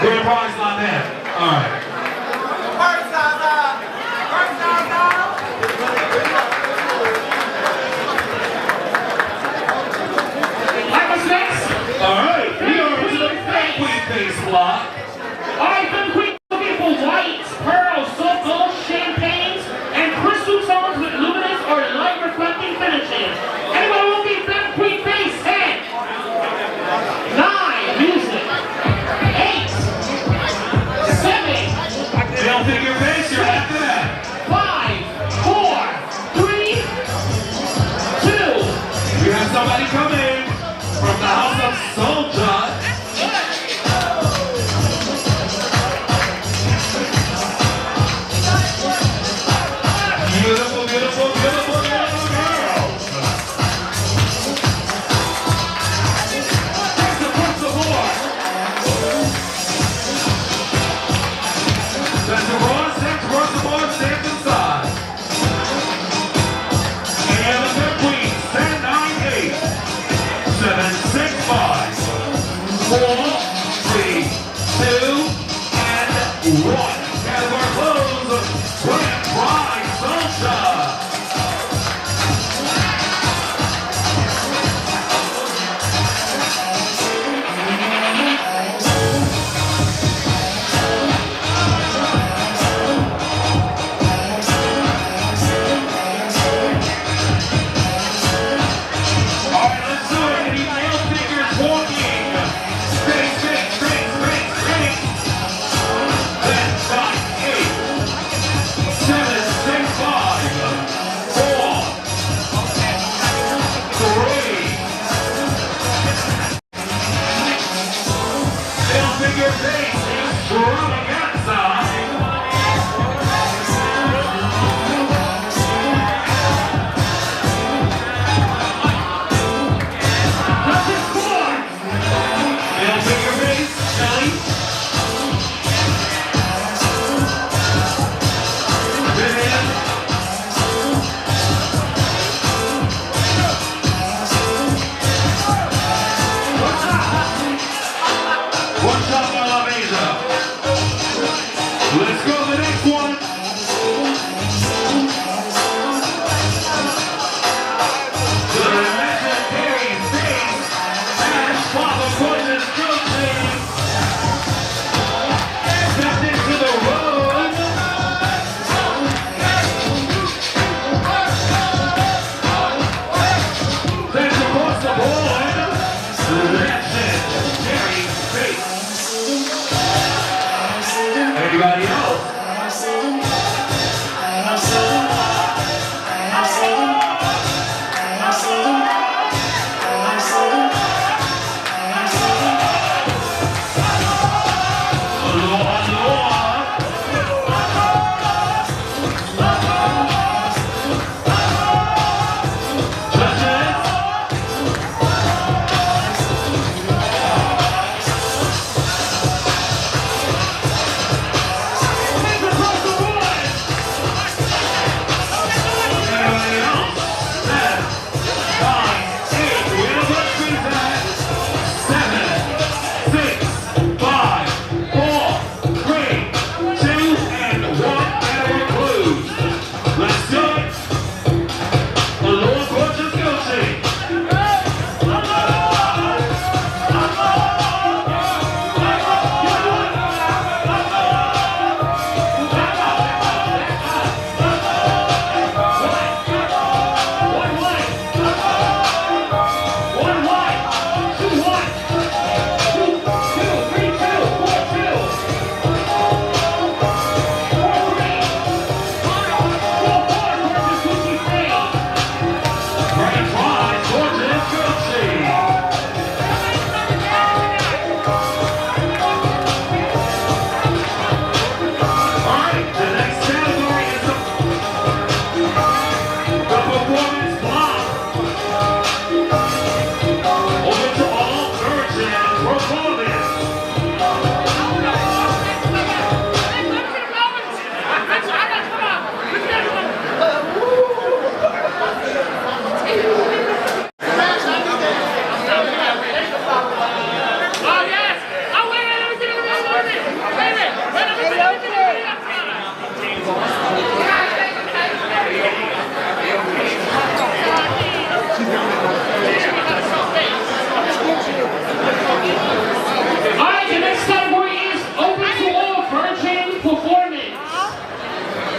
Grand prize on that. All right. Alright, we are into the banquet face block. Alright, then quick looking for whites, pearls, soft gold, champagnes, and crystal stones with luminous or light reflecting finishes. Anyone looking for banquet face? 10, 9, music, 8, 7. Don't pick your face, you're after that. 5, 4, 3, 2. We have somebody come in from the house of Soldier. Beautiful, beautiful, beautiful, beautiful girl. Take the first award. That's the raw sex, first award, stamped inside. And the queen, 10, 9, 8, 7, 6, 5, 4, 3, 2, and 1. As our close, grand prize, Soldier. Anybody else?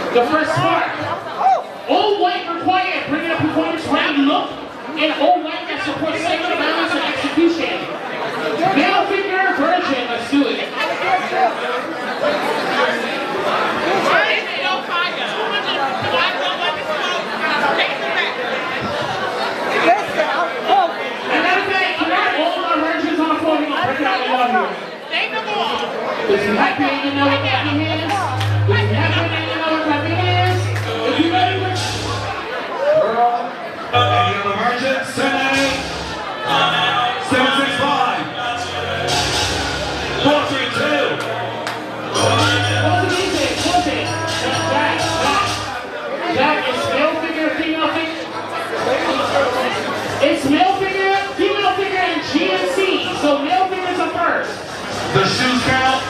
The first part. All white required, bringing a performance-ready look, and all white that supports sexual balance and execution. Male figure, virgin, let's do it. And that's it, you got all our virgins on the floor, we're gonna break it out and love you. If you happy and you know what happy is, if you happy and you know what happy is, if you ready to Any other virgins today? 765 432. What's the music? What's it? That is male figure, female figure. It's male figure, female figure, and GNC. So male figures are first. The shoes count.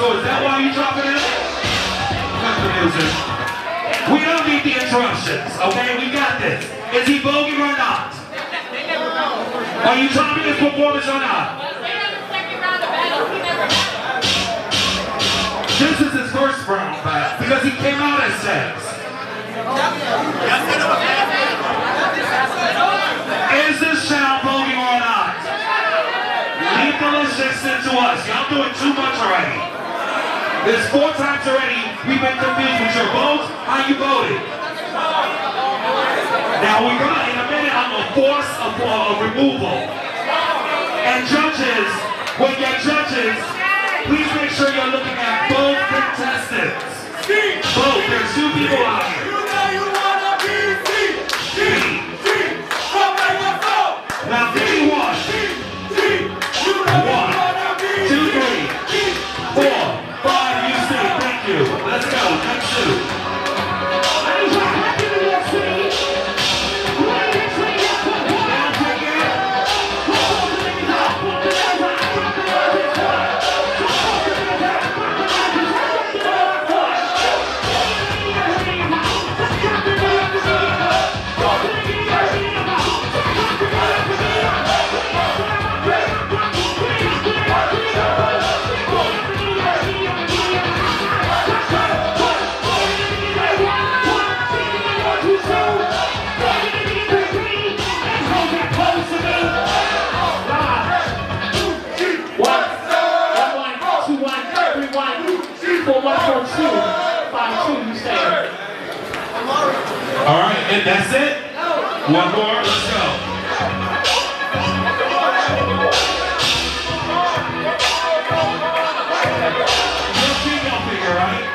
So is that why you dropping it? Cut the music. We don't need the interruptions, okay? We got this. Is he voguing or not? Are you topping his performance or not? This is his first round back because he came out as sex. Is this child voguing or not? Leave the logistics to us. Y'all doing too much already. There's 4 times already we've been confused with your votes. How you voted? Now we're gonna, in a minute, I'm gonna force a removal. And judges, when you're judges, please make sure you're looking at both contestants. Both, there's 2 people out here. Now, 51. 1, 2, 3, 4, 5, you see. Thank you. Let's go. Next 2. All right, and that's it? One more, let's go. You're a female figure, right?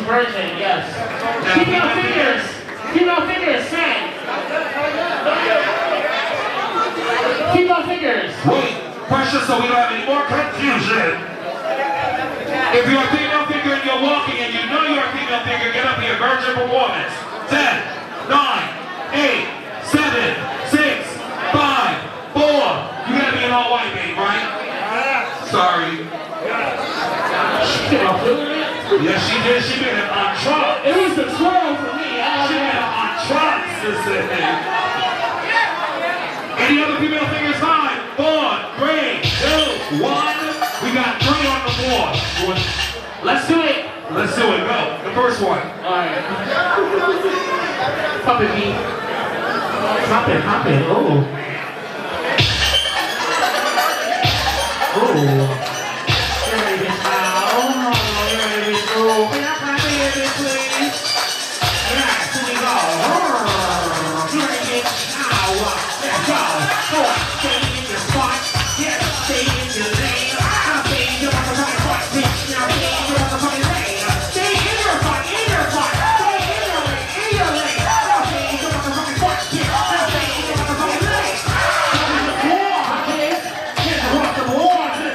Version, yes. Female figures, sing. Female figures. Wait, pressure so we don't have any more confusion. If you're a female figure and you're walking and you know you're a female figure, get up here, virgin performance. 10, 9, 8, 7, 6, 5, 4. You gotta be an all white babe, right? Sorry. Yes, she did. She made it on Trump. It was the twirl for me. She made it on Trump, sister. Any other female figures? 5, 4, 3, 2, 1. We got 3 on the board. Let's do it. Let's do it. Go. The first one. All right. Pop it, me. Hop it. Oh. Oh.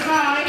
Side.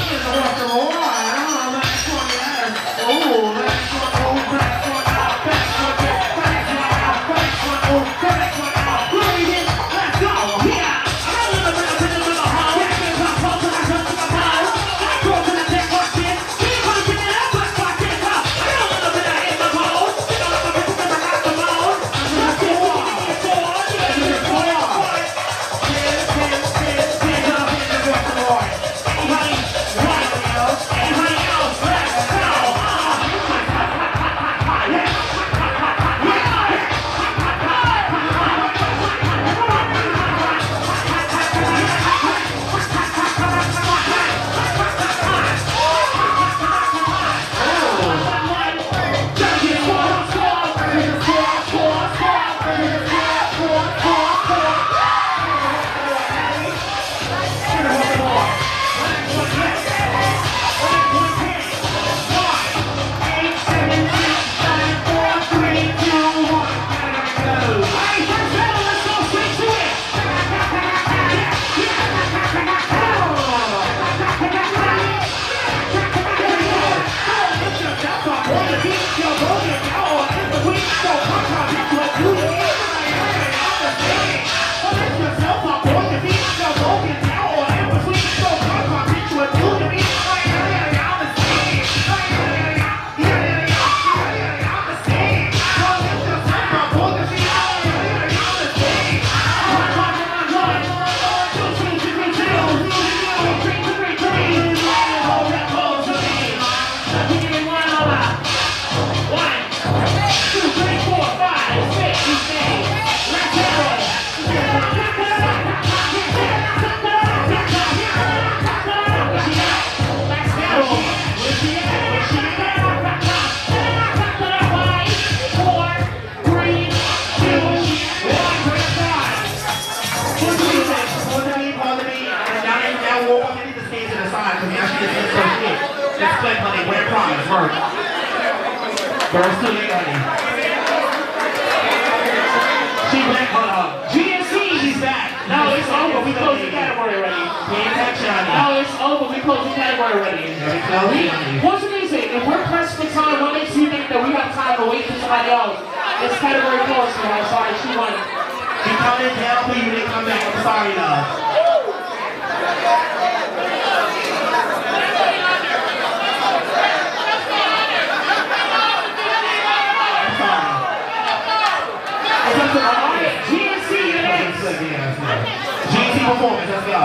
First to late, honey. She back, hold on. GNC, she's back. No, it's over. We closed the category already. No, it's over. We closed the category already. What's amazing? If we're pressed for time, what makes you think that we have time to wait for somebody else? It's category closed, so I'm sorry, she won. She coming to help you, they come back. I'm sorry, love. Alright, GNC, you're next. GNC performance, let's go.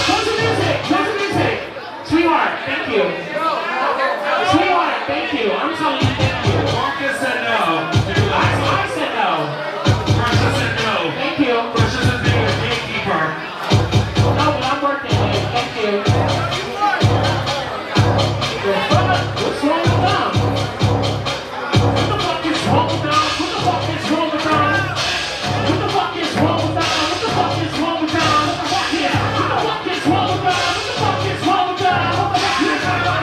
What's the music? Sweetheart, thank you. Sweetheart, thank you. I'm telling you, thank you. Marcus said no. I said no. Precious said no. Thank you. Precious is being a gatekeeper. No, but I'm working on it. Thank you. What's wrong with them? What the fuck is wrong with them? What the fuck is wrong with them? What the fuck is wrong with them? What the fuck is wrong with them? Yeah. What the fuck is wrong with them? What the fuck is wrong with them?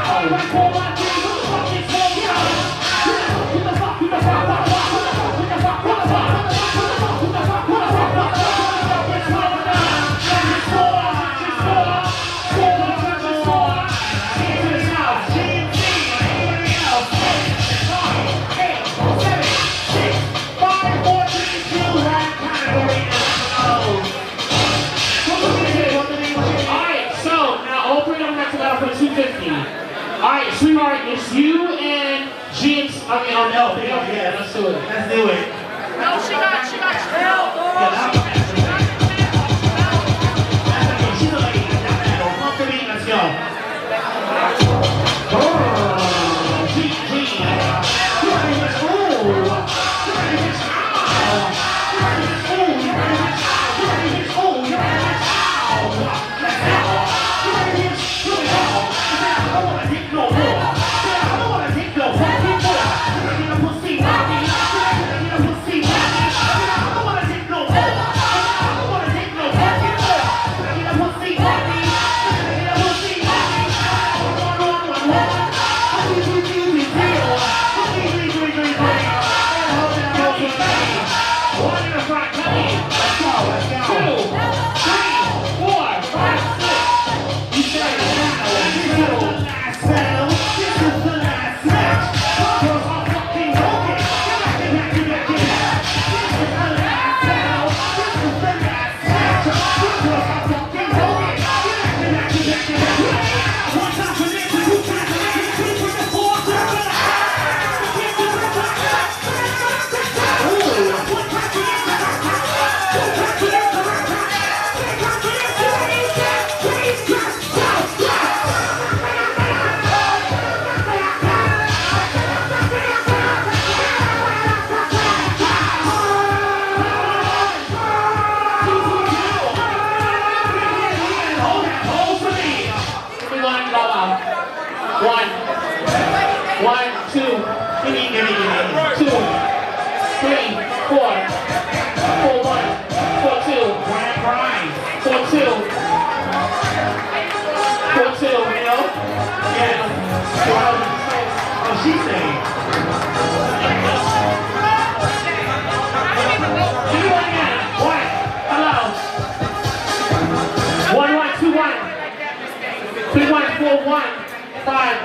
Oh, right for my thing. What the fuck is wrong with them? What the fuck? What the fuck? What the fuck? What the fuck? What the fuck? What the fuck? What the fuck? What the fuck? What the fuck is wrong with them? It's for. Alright, sweetheart, it's you and James. I mean, oh no, yeah, let's do it. Let's do it. No, she got She's a lady. Pump the beat, let's go.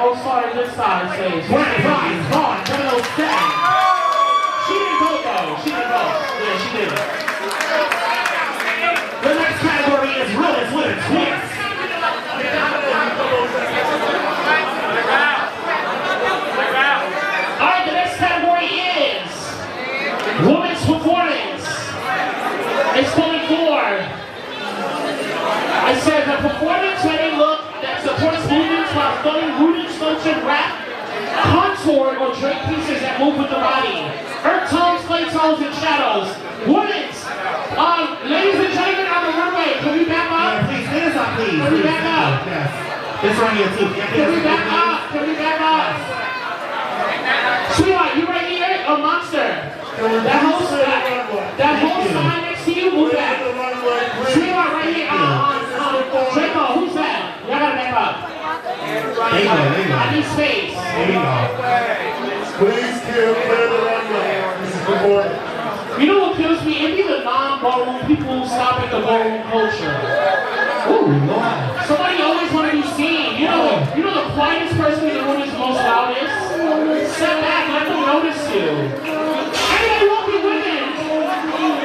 Oh, sorry, this side says. One, five, gone, 707. She didn't go though. She didn't go. Yeah, she did. The next category is realest with a twist. Alright, the next category is women's performance. It's calling for. I said the performance ready look that supports movements while flowing rooted, sculptured, rap, contoured, or drape pieces that move with the body. Earth tones, clay tones, and shadows. Women's. Ladies and gentlemen on the runway, can we back up? Please, stand us up, please. Can we back up? Yes. This right here, too. Can we back up? Can we back up? Sweetheart, you right here? A monster. That whole sign next to you, move back. Sweetheart, right here. Draco, who's that? Y'all gotta back up. There you go. I need space. There you go. Please clear the runway. This is before. You know what kills me? It be the non-ballroom people who stop at the ballroom culture. Ooh, Lord. Somebody always want to be seen. You know the quietest person in the room is the most loudest. Step back, let them notice you. Anybody won't be women.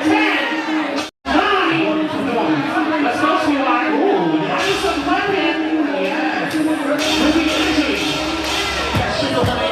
10, 9. Let's go, sweetheart. Ooh, I need some clapping. Yes. With the energy. She's a woman.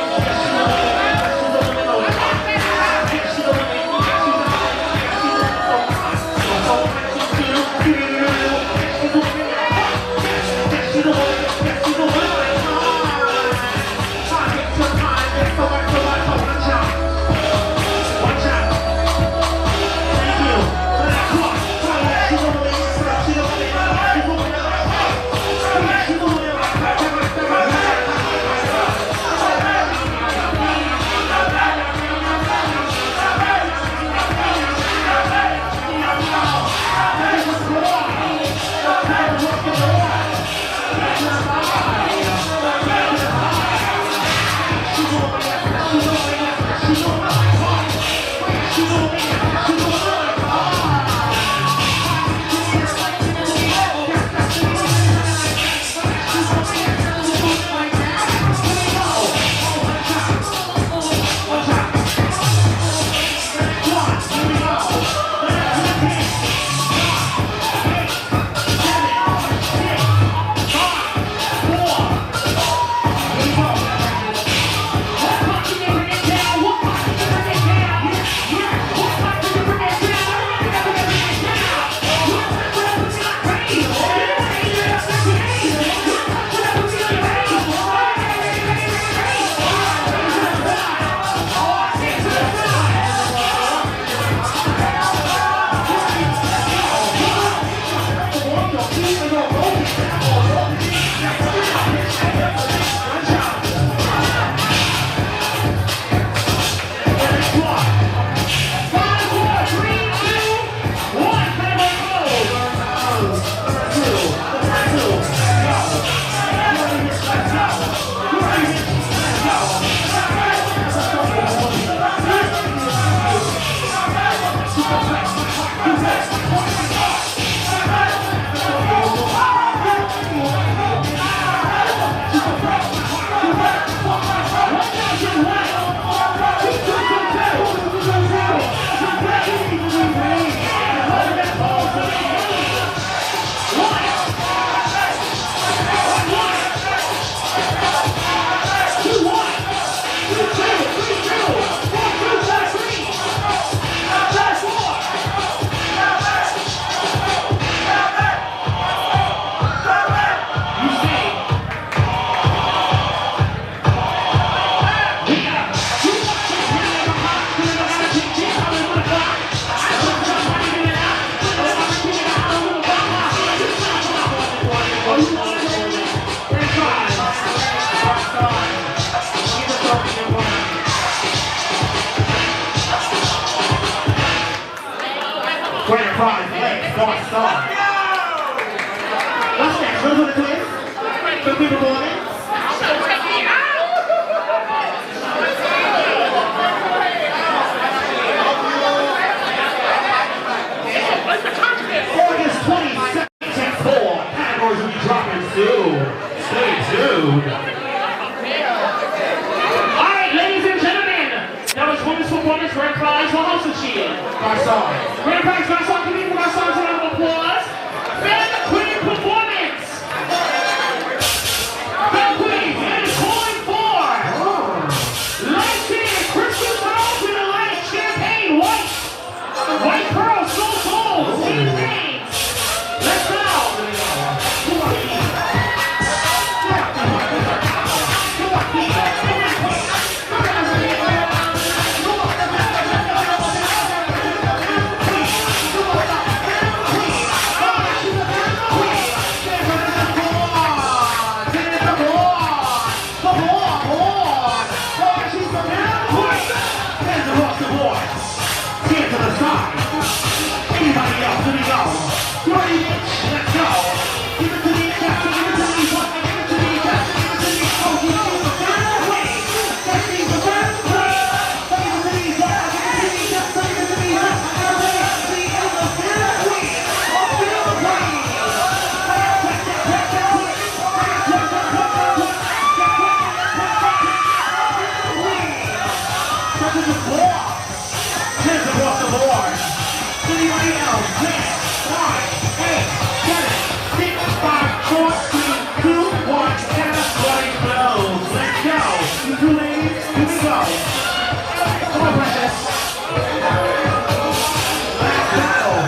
prize, legs, North Star. What's next? What's the twist? For people going in? August 22nd and 4. Categories will be dropping soon. Stay tuned. Alright, ladies and gentlemen. That was women's performance. Grand prize for House of Shield. Garçon. Grand prize, Garçon. Can we give Garçon a round of applause? Fan Queen performance. Fan Queen is calling for light-skin crystal pearls with a light champagne white. White pearl, soul souls, team names. Let's go. Anybody else? Here we go. You ready, bitch? Let's go. Give it to me, give it to me, what? Give it to me, give it to me. Oh, give it to me, way. Give it to me, way. Give it to me, what? Give it to me, just give it to me, what? Give it to me, in the fair way. Oh, feel the way. Touches the floor. Hands across the board. Anybody else? 6, 5, 8, 7, 6, 5, 4, 3, 2, 1. Category closed. Let's go. You two ladies, here we go. Come on, precious. Last battle.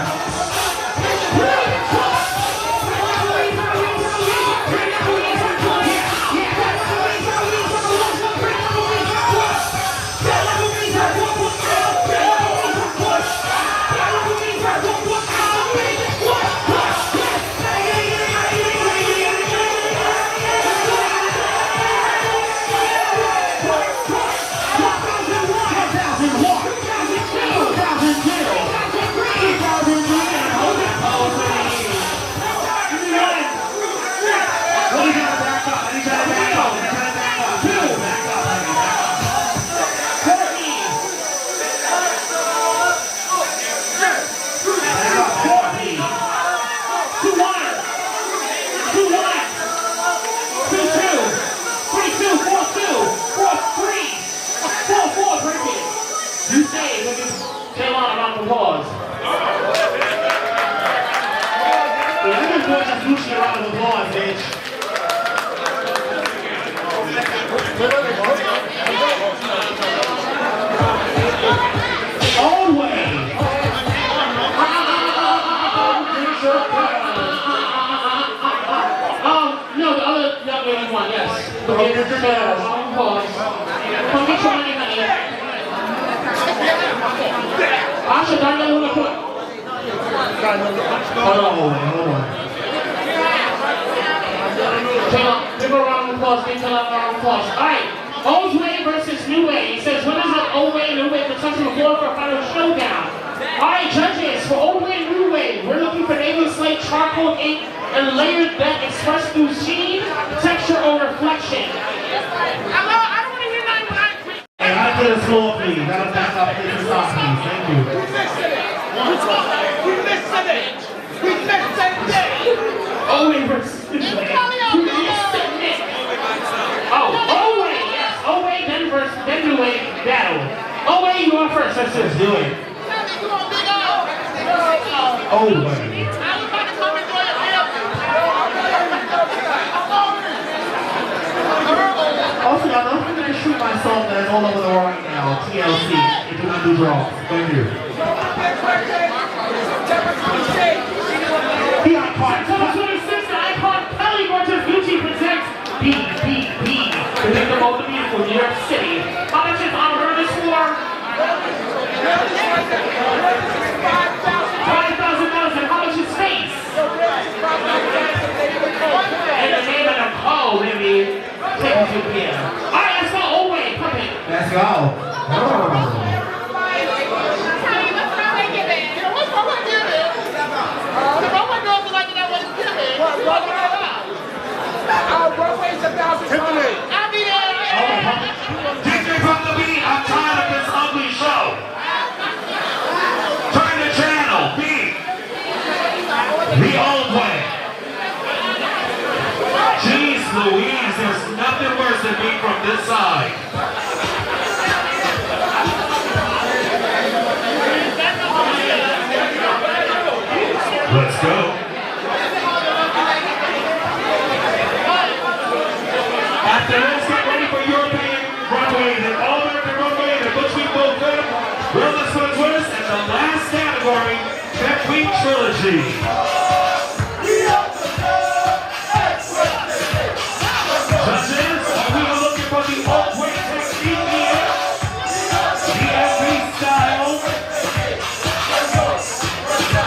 You say when you came on around the applause. Yeah, I just want to push you around the applause, bitch. Old way. No, the other young lady one, yes. Applause. Come get your money, honey. Asha, don't know who to put. Give a round of applause. Give a round of applause. Alright. Old Way versus New Way. It says winners of Old Way and New Way contesting the floor for a final showdown. Alright, judges, for Old Way and New Way, we're looking for navy slate, charcoal ink, and layered that express through sheen, texture, or reflection. Hello, I don't want to hear nothing when I quit. Hey, I could have floor, please. That'll back up in the top, please. Thank you. We missed it. Owen versus New Way. Owen, yes. Owen, then New Way battle. Owen, you are first. Let's just do it. Owen. Also, y'all don't forget to shoot my song that is all over the world right now, TLC, if you want to do draws. Thank you. The icon. Comes with his sister, icon Kelly versus Gucci presents BBB. The victim of the beautiful New York City. How much is on her this for? $5,000. And how much is space? And the name of the code, baby. Take it to here. Alright, let's go. Oh, wait, pump it. Let's go. and me from this side. Let's go. After this, get ready for European runways and all-American runway and Butch Week Vogue Film, Realness for the Twist, and the last category, Tech Week Trilogy. Judges, we are looking for the old-way technique here, DFB style.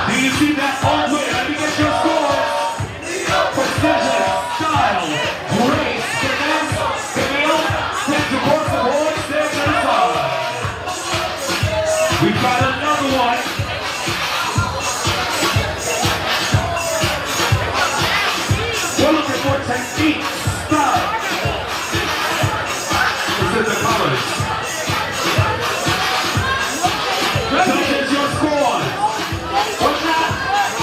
Do you see that old-way? Let me get your score. Precision, style, grace, finesse, scale, take the course of horse, stand to the side. We've got another one. We're looking for technique, style. This is the colors. Judges, your score. What's that?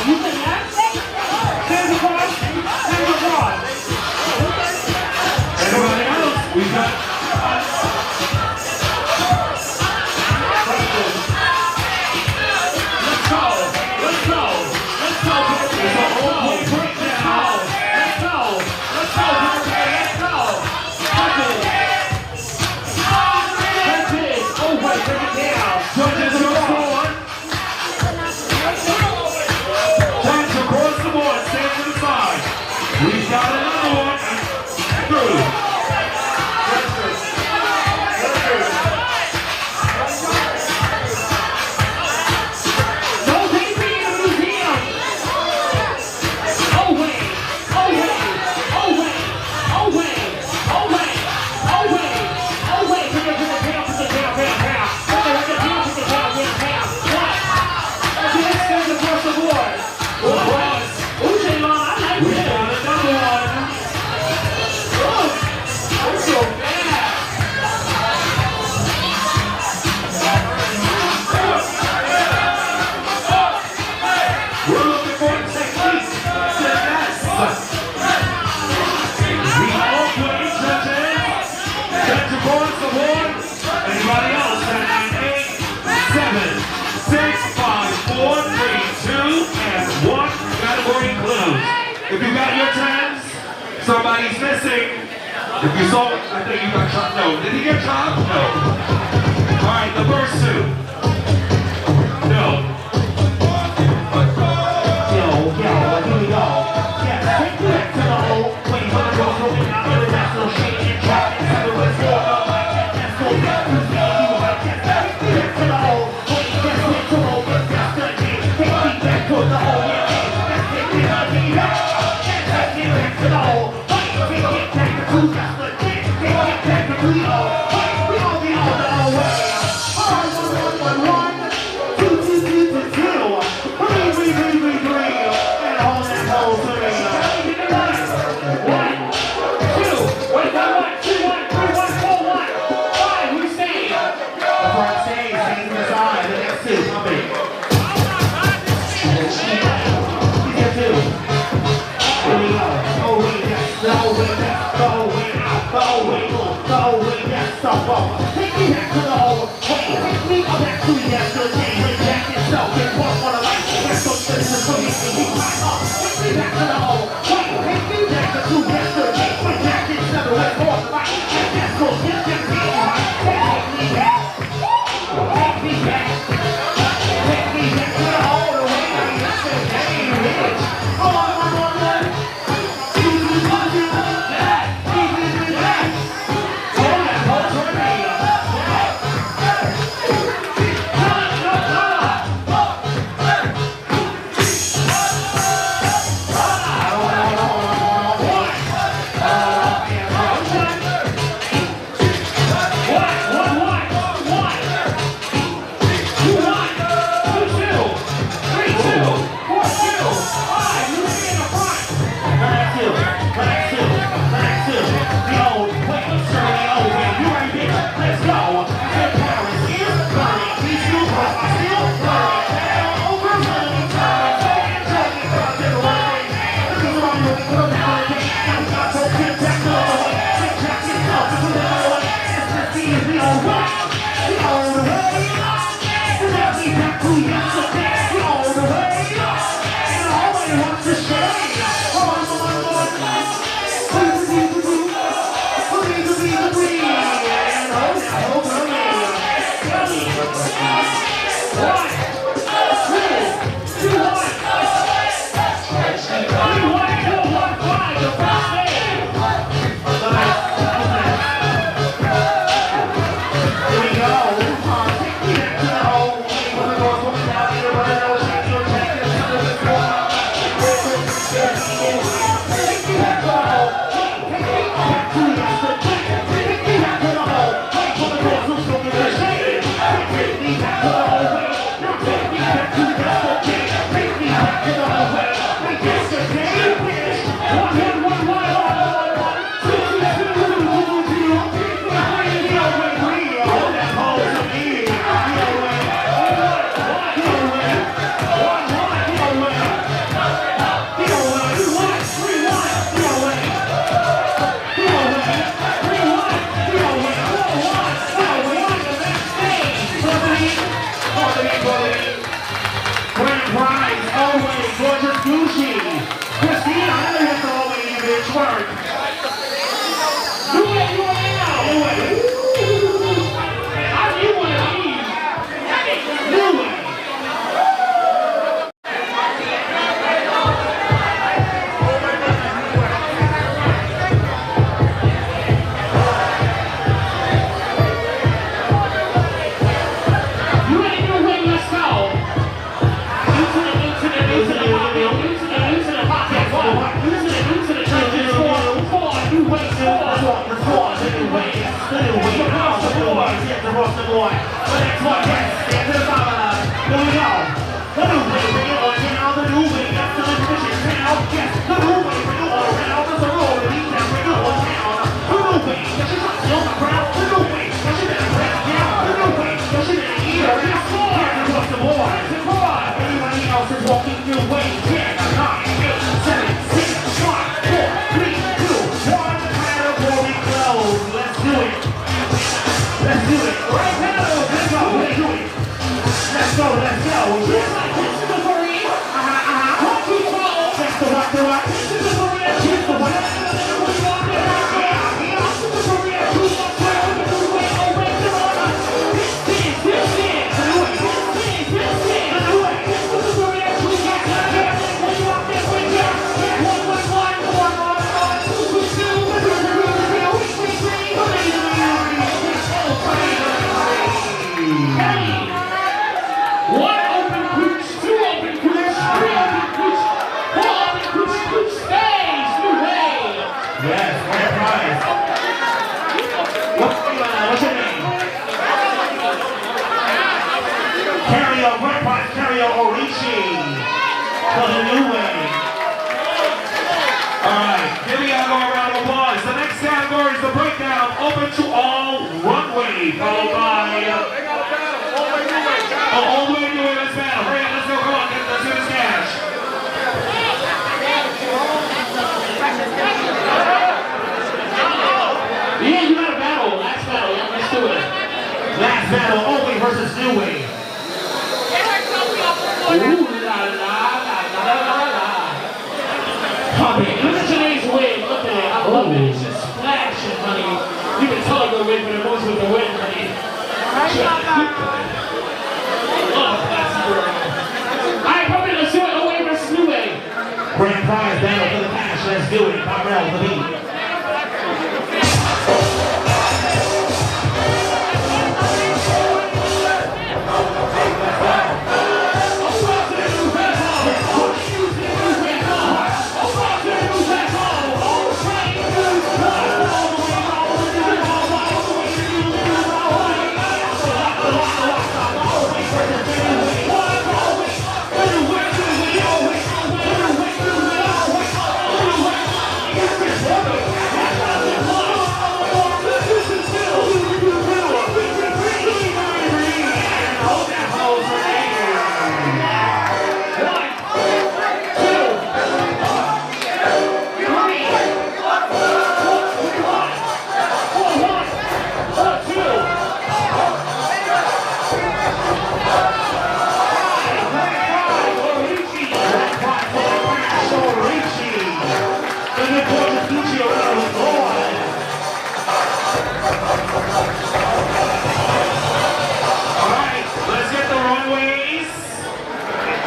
You think that? Stand across. Stand across. Anybody else? We got. Let's go. Let's go. Let's go. It's a whole breakdown. Let's go. Let's go. Let's go. That's it. That's it. Oh, wait, break it down. Judges, your score. Judges across the board, stand to the side. We've got another one. Through. No dancing in the museum. Oh, wait. Oh, wait. Oh, wait. Oh, wait. Oh, wait. Oh, wait. Oh, wait. Put it down, put it down, put it down. Put it down, put it down, put it down. What? That's it. That's across the board. Ooh, J-Long, I like We've this. got another one. Oh, that's so bad. We're looking for technique. Finesse. The old-way judges. Judge across the board. Anybody else? 10, 8, 7, 6, 5, 4, 3, 2, and 1. Category includes. If you got your 10s, somebody's missing. If you saw, I think you got chopped. No. Did he get chopped? No. All right, the first two. No. Here we go. Yeah, take it back to the old way. When I go rolling out of the national shit and trap into the West Wall. That's so bad to me. You like that. Take it back to the old way. That's where to roll. That's the day. Take me back to the old way. That's it. Take it back to the old way. Take it back to the that's the day. Take it back to the old way. We all be on the old way. What?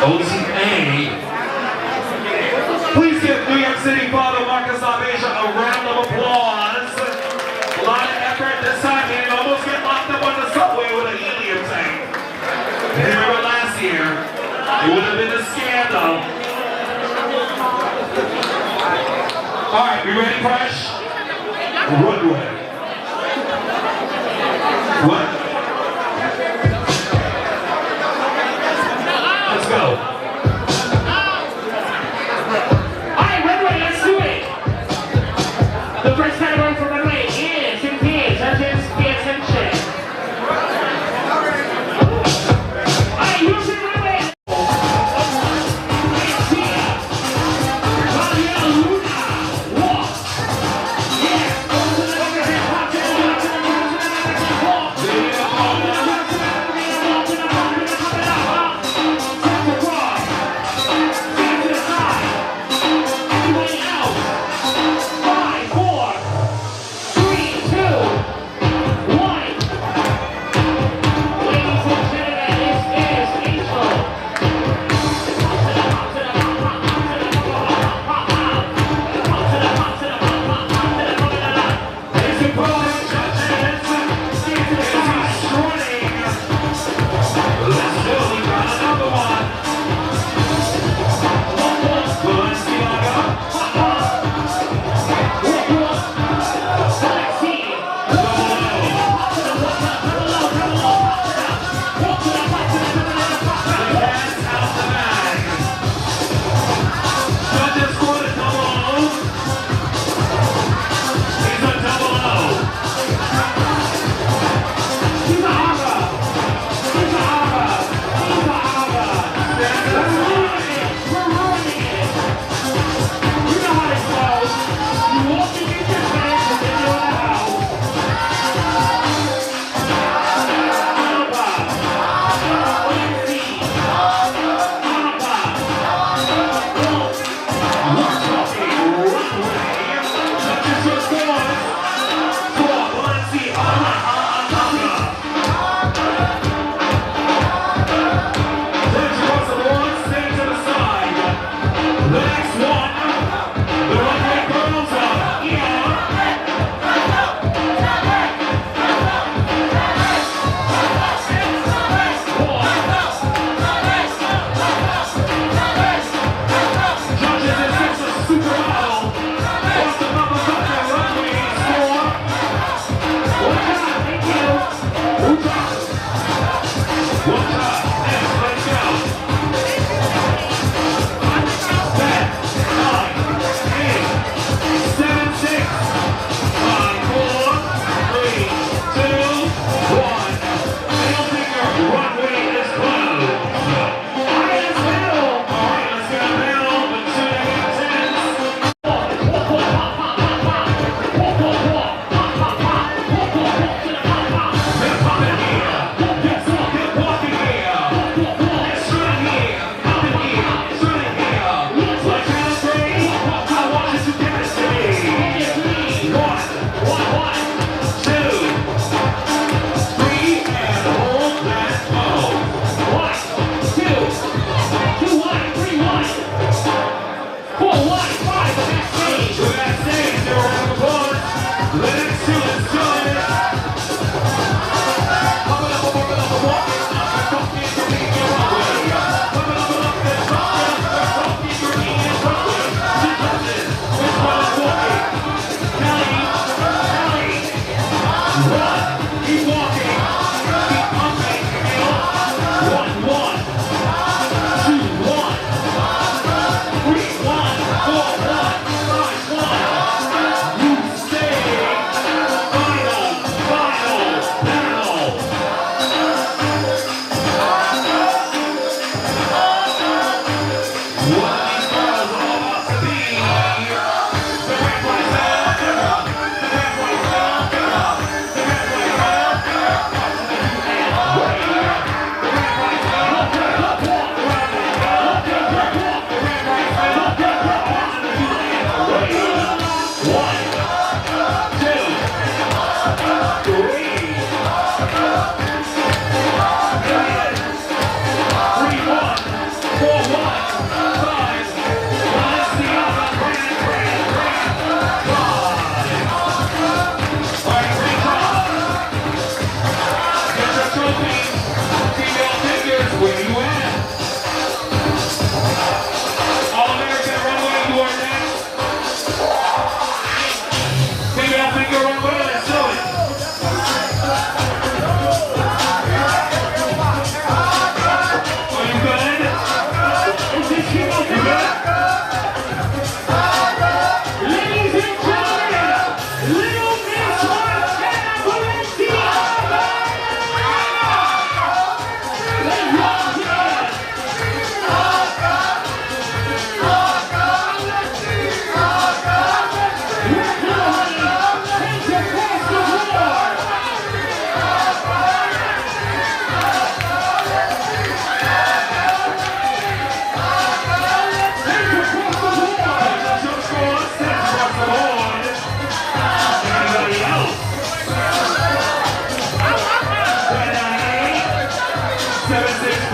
OZA. Please give New York City Father Marcus Abeja a round of applause. A lot of effort this time, and almost get locked up on the subway with a helium tank. If you remember last year, it would have been a scandal. Alright, we ready, Fresh? Runway. What? Let's go. Alright, runway, let's do it. The first category for runway is CP, judges, pay attention. Alright, you should runway. Ladies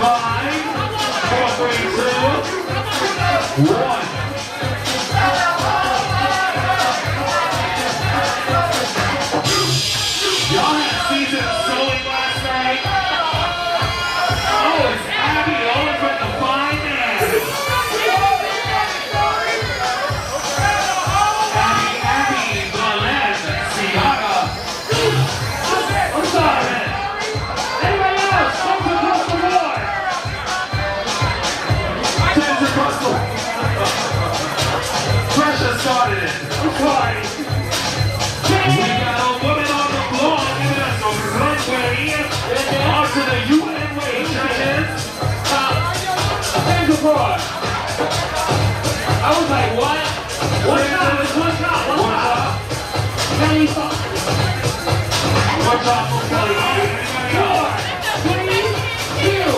4, 3, 2, 1. Y'all had season sewing last night? Oh, it's Abby, always with the fine man. Abby, Balenciaga. I'm sorry. Anybody else? Come across the board. Tens across the Pressure started it. I'm sorry. We got a woman on the floor giving us a runway onto the UN way, judges. Thank you, boy. I was like, what? One shot. Kelly, One shot for Kelly. 4, 3, 2,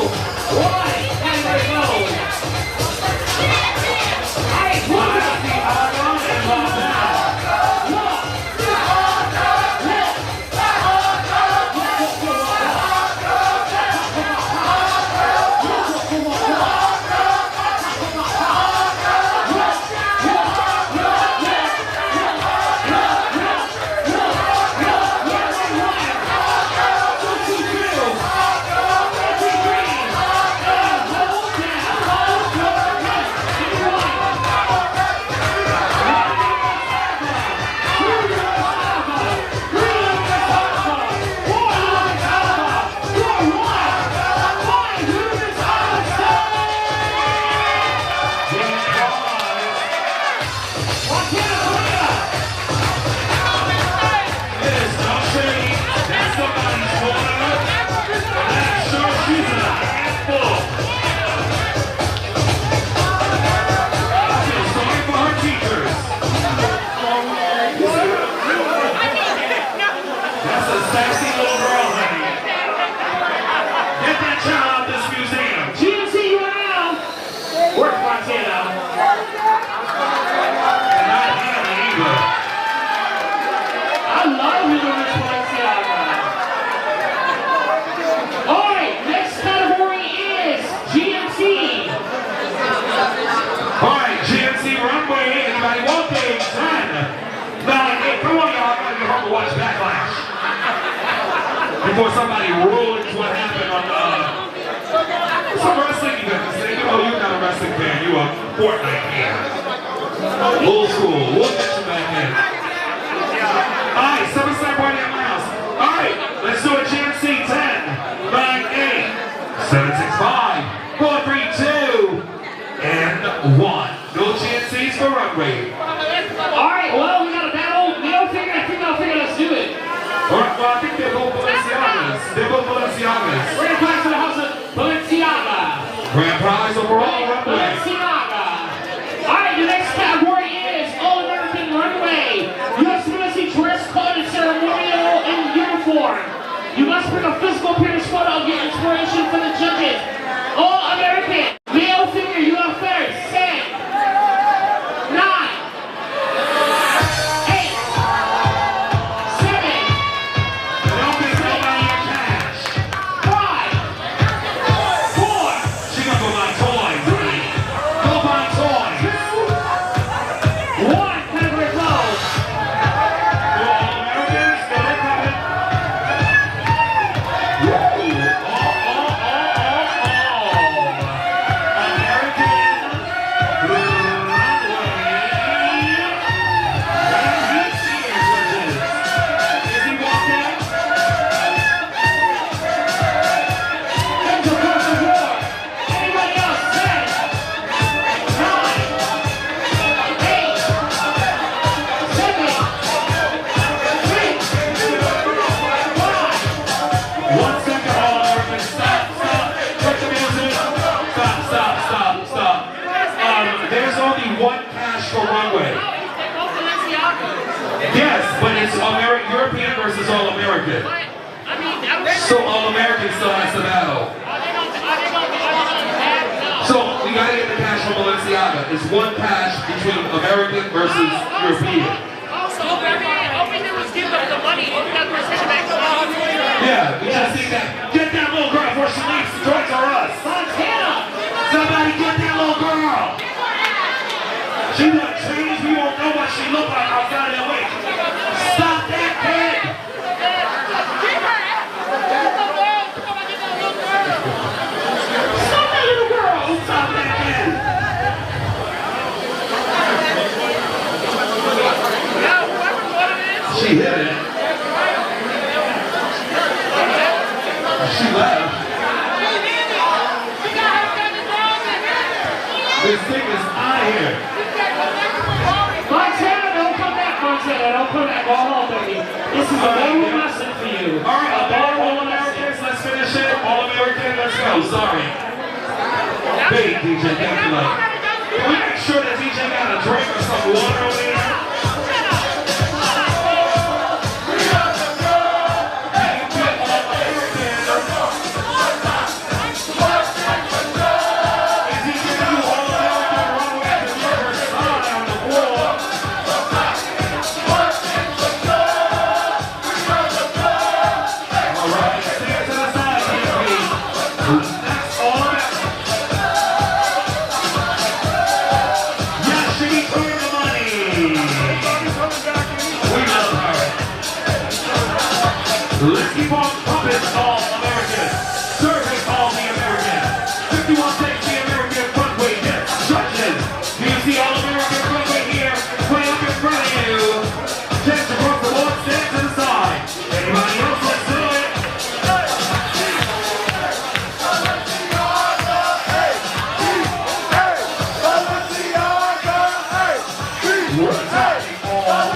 1. And there it goes. All right, Watch Backlash. Before somebody ruins what happened on some wrestling events. Oh, you're not a wrestling fan, you a Fortnite fan. Old school, we'll get you back in. Alright, 7-side party at my house. Alright, let's do a GMC 10, 9, 8, 7, 6, 5, 4, 3, 2, and 1. No GMCs for runway. Alright, well, we got a battle. I think I'll figure let's do it. Alright, well, I think they're both Balenciagas. They're both Balenciagas. We're gonna pass to the house of Balenciaga. Grand prize overall runway. Balenciaga. Alright, the next category is All-American Runway. You have to see dress code and ceremonial and uniform. You must bring a physical appearance photo of your inspiration for the judges. All-American. Male figure, you have first. 10, 9, 8, 7, 5, 4, She gonna go buy toys, honey. Go buy toys. 2, 1. Category closed. All-Americans, they're coming. European versus All-American. So All-American still has the battle. So we gotta get the cash from Balenciaga. It's one cash between American versus European. All we did was give them the money. All we got was hit back. Yeah, we just need that. Get that little girl before she leaves. The drugs are us. Somebody get that little girl. She done changed. We won't know what she look like outside of that way. Stop that kid. Stop that little girl. Stop that kid. She hit it. She left. This thing is out of here. Montana, don't come back, Montana. Don't come back. Go home, baby. This is a ballroom lesson for you. All right, all Americans, let's finish it. All American, let's go. Sorry. Big DJ, thank you. Can we make sure that DJ got a drink or some water over there? Let's keep on pumping all American. Serving all the American. 51 takes the American runway destruction. Do you see all American runway here? Way up in front of you. Just across the board, stand to the side. Anybody else, let's do it. We're attacking all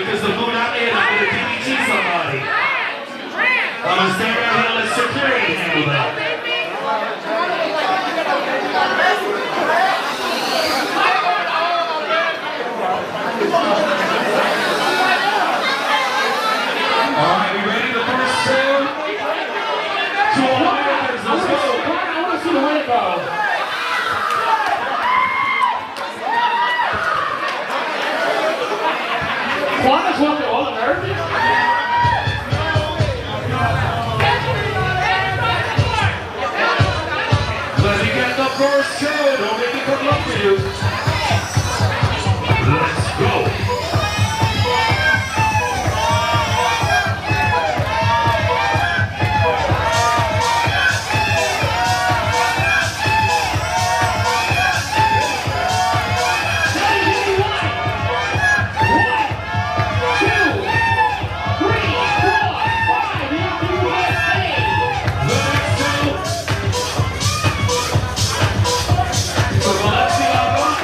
because the mood out there, I'm going to DDT somebody. I'm going to stay around here and let security handle that. All right, we ready? The first two? To all Americans, let's go. I want to see the winner go. Juana's one of the All Americans? Let me get the first two. Don't make me come up to you. Let's go. So let's see how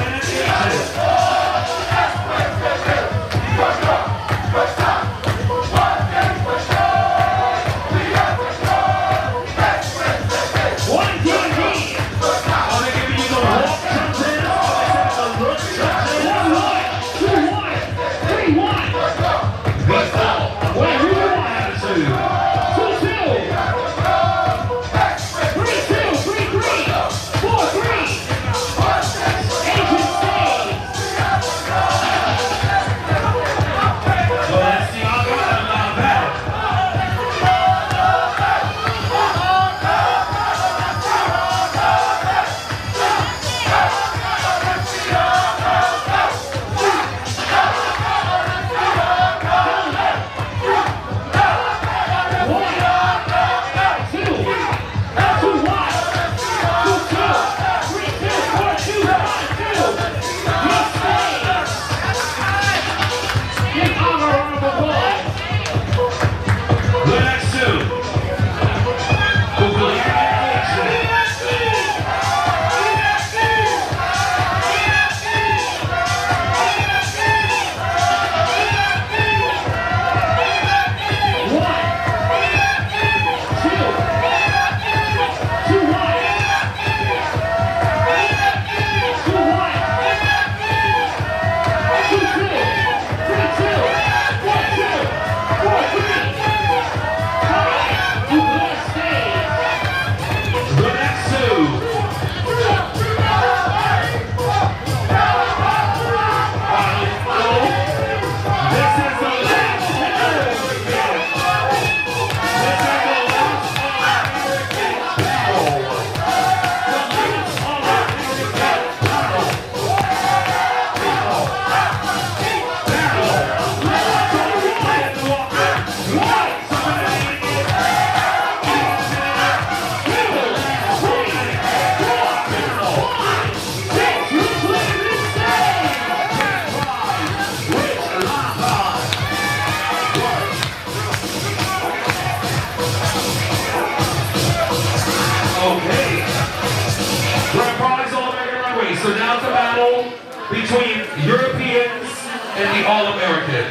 So now it's a battle between Europeans and the All-American.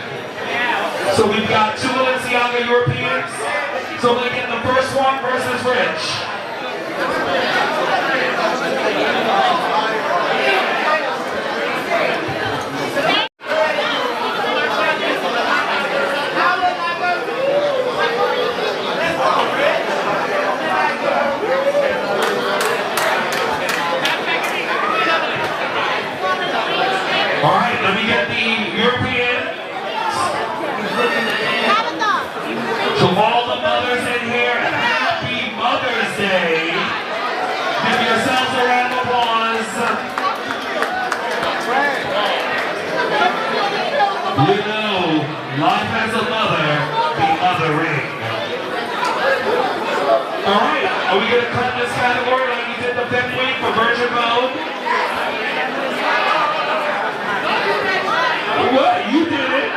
So we've got two Balenciaga Europeans. So we're going to get the first one versus Rich. All right, let me get the European. To all the mothers in here, happy Mother's Day. Give yourselves a round of applause. You know, life has a mother, the mothering. All right, are we going to cut this category like we did the 5th week for Virgin Vogue? What? You did it.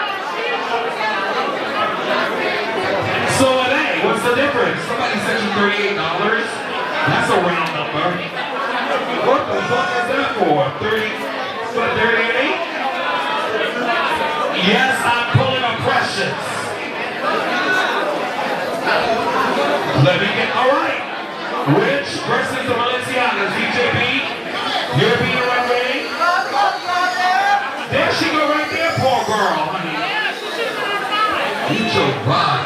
So hey, what's the difference? Somebody sent you $38. That's a round number. What the fuck is that for? 30? What, 38? Yes, I'm pulling a Precious. Let me get, all right. Rich versus the Balenciagas. DJB, European runway. There she go right there, poor girl, honey. You so bad.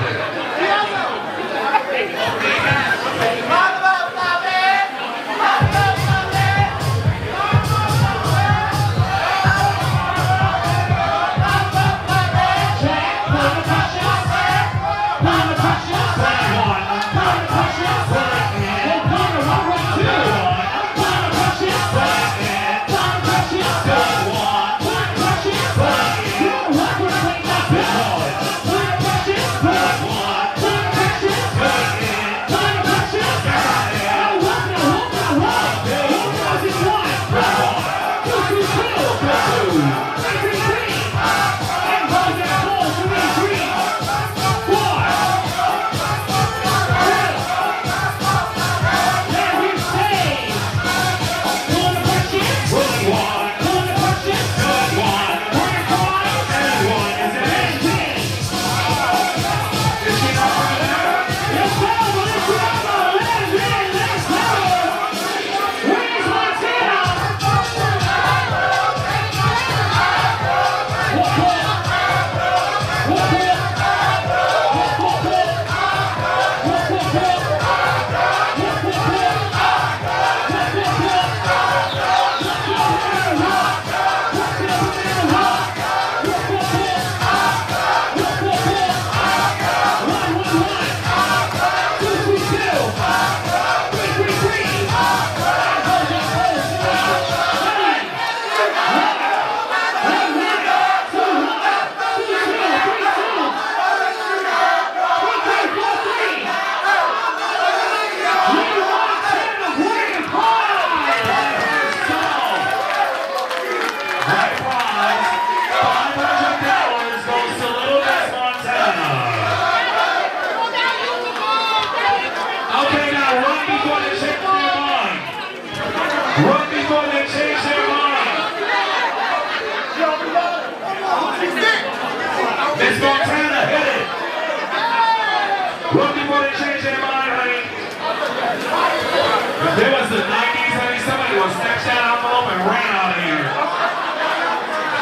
There was the 90s, honey. Somebody was snatched that envelope and ran out of here.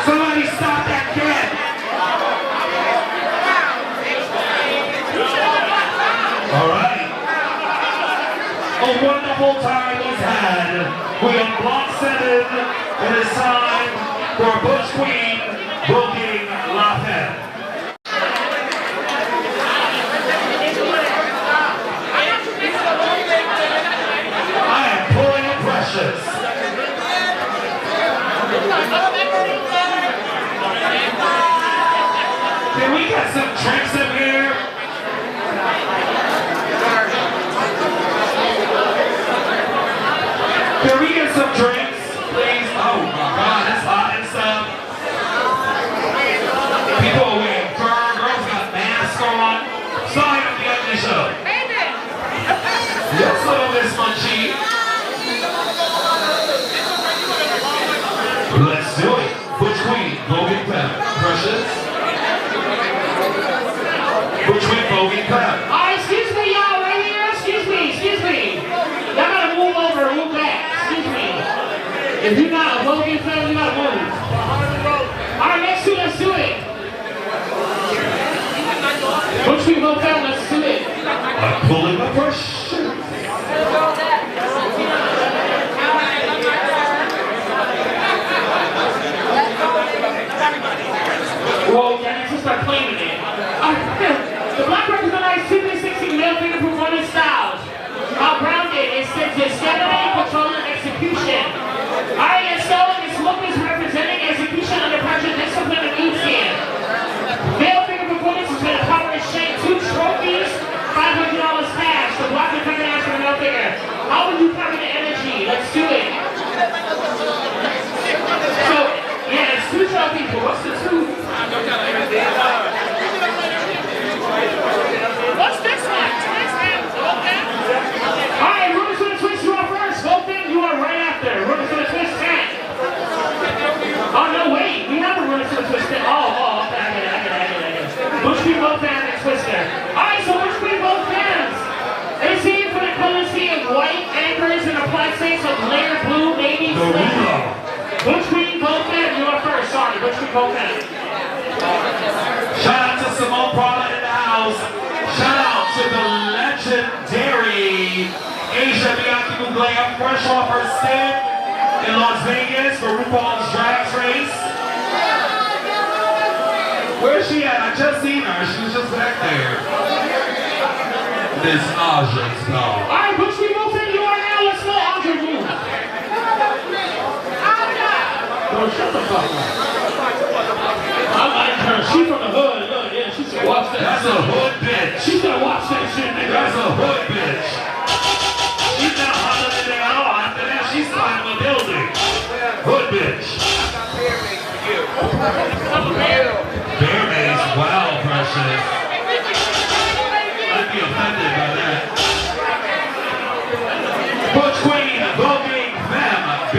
Somebody stop that kid. All right. A wonderful time was had. We are block 7. It is time for Butch Queen booking La Fête. we get some drinks in here? Can we get some drinks, please? Oh my God, it's hot and stuff. People are wearing fur, girls got masks on. Sorry to be on this show. Yes, little Miss Munchie. Let's do it. Butch Queen, Vogue and Pep. Precious. Butch Queen, Vogue and Pep. Alright, excuse me, y'all, right here. Excuse me. Y'all gotta move over, move back. Excuse me. If you're not a Vogue and Pep, you gotta move. Alright, let's do it. Butch Queen, Vogue and Pep, let's do it. I'm pulling my brush. Whoa, y'all need to start claiming it. The black recognize 260 male figure performance styles. How grounded is steadily controlling execution. Alright, and so this look is representing execution under pressure, discipline, and mood scan. Male figure performance has been a power exchange, 2 trophies, $500 cash. The black is recognized for the male figure. How would you cover the energy? Let's do it. So, yeah, it's 2 trophies, but what's the 2? What's this one? Alright, Rumors for the Twist, you are first. Vogue, you are right after. Rumors for the Twist 10. Oh, no, wait. We have a Rumors for the Twist 10. Oh, okay, I get it. Butch Queen, Vogue fans, and Twister. Alright, so Butch Queen, Vogue fans. They're seeing for the color scheme of white anchors and a plastics of layered blue, navy, Butch Queen, Vogue fans, you are first. Sorry, Butch Queen, Vogue fans. Shout out to Simone Prada in the house. Shout out to the legendary Asia Bianchi Mugler, fresh off her stint in Las Vegas for RuPaul's Drag Race. Where's she at? I just seen her. She was just back there. Miss Aja's dog. Alright, Butch Queen, Vogue fans, you are now. Let's go. Aja move. Bro, shut the fuck up. I like her. She from the hood. Look, yeah, she should watch that. That's a hood bitch. She's gonna watch that shit, nigga. That's a hood bitch. She's not holiday at all. After that, she's climbing a building. Hood bitch. Bear mace. Wow, Precious. I'd be offended by that. Butch Queen, Vogue, Femme, B.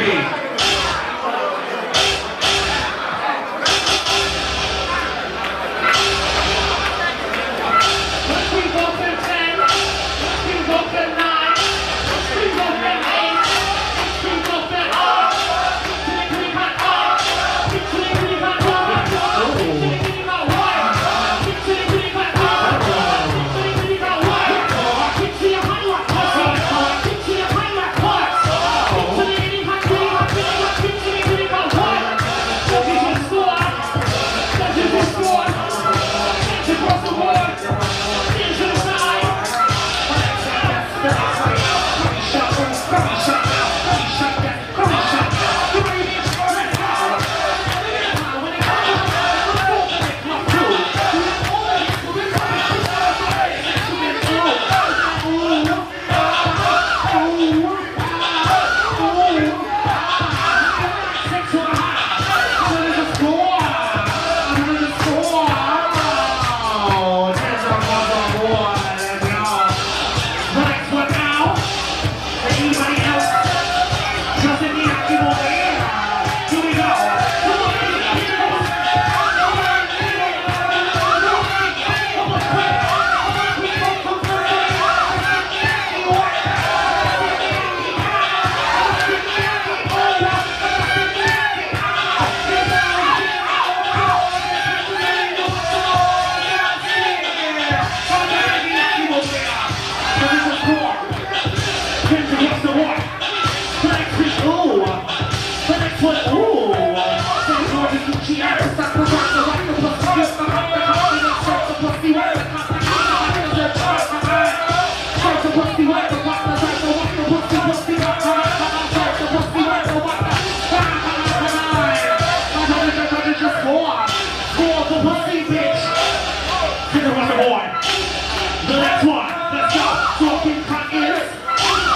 The next one, let's go. Talking cut is.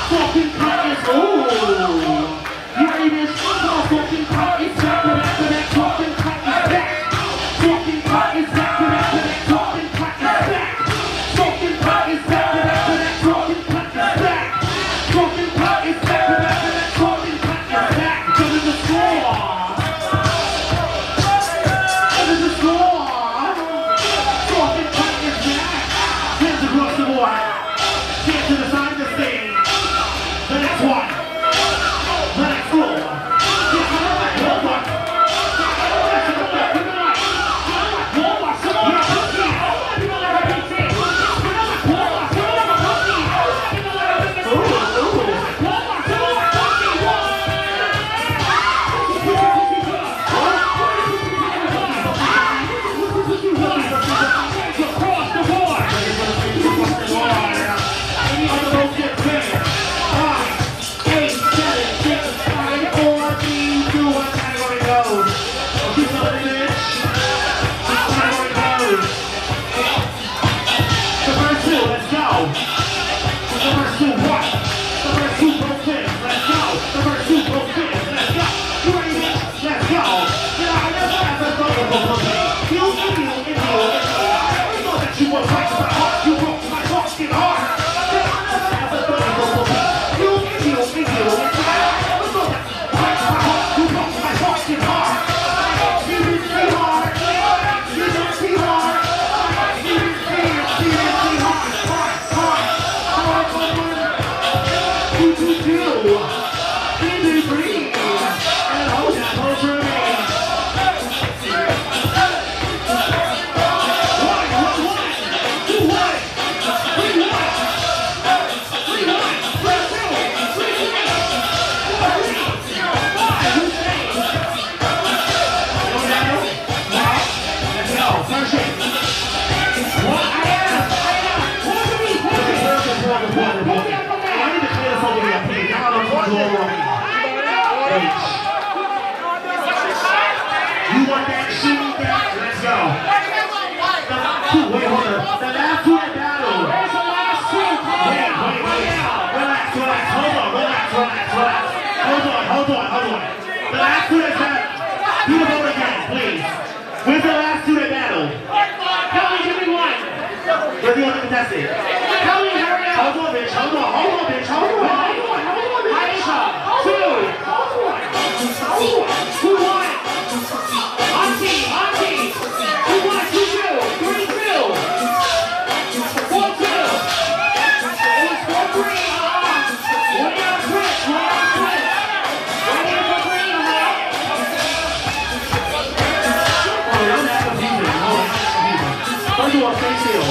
Talking cut is. Ooh. You ready, bitch? Talking cut is back to back to back. Talking cut is back. Talking cut is back to back to back. Talking cut is back. Talking cut is back to back to back. Talking cut is back. Talking cut is back to back to back. Talking cut is back. Go to the score. Go to the score. Talking cut is back. Hands across the board. Hands to the side of the stage. The next one. The next one. Hold on. Where's the last two that battle? Kelly, give me one. Where's the other contestant? Kelly, hurry up. Hold on, bitch. Hold on, bitch. Hold on, bitch. Aisha, two. Who won? Auntie. Who won? 2-2. 3-2. 4-2. It was 4-3. What do you switch? Right here for green, First of all, stay still.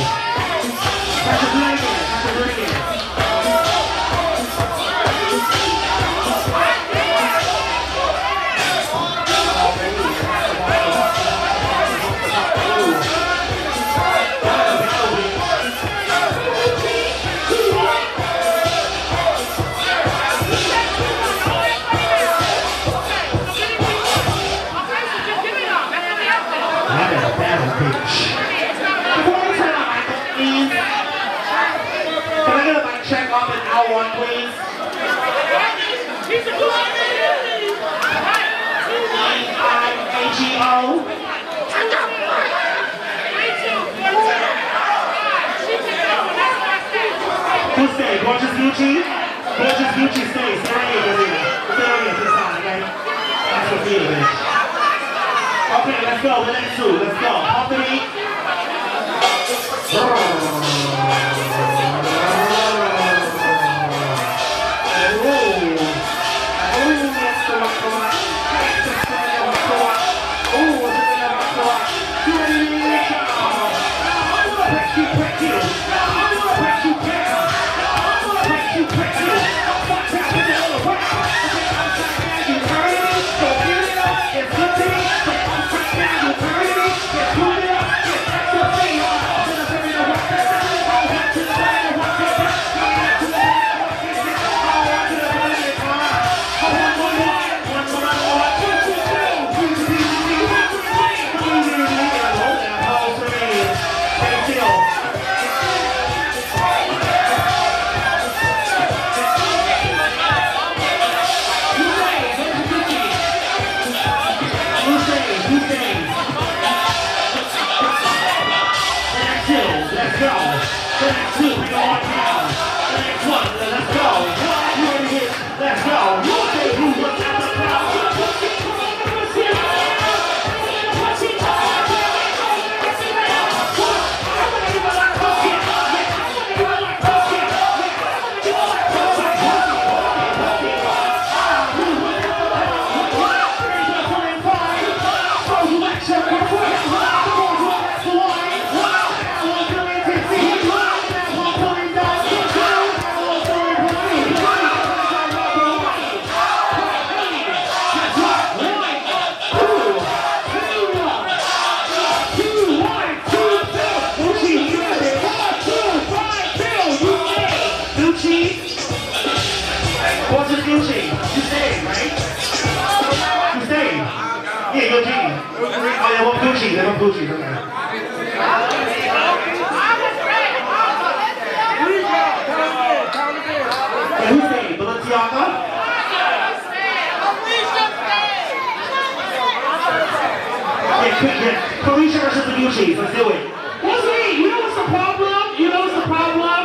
That's a blanket. One, please. I-H-E-O. Who stay? Gorgeous Gucci? Gorgeous Gucci stay. Stay right here, Gazina. Stay right here this time, okay? That's what it is. Okay, let's go. The next two. Let's go. Pump the beat. go. The next two, we go on down. The next one, let's go. You ready to hit? Let's go. You say who looks at the crowd. Gucci, they don't Gucci, don't they? Who's staying? Balenciaga? Yeah, Felicia versus the Gucci, let's do it. What's me? You know what's the problem? You know what's the problem?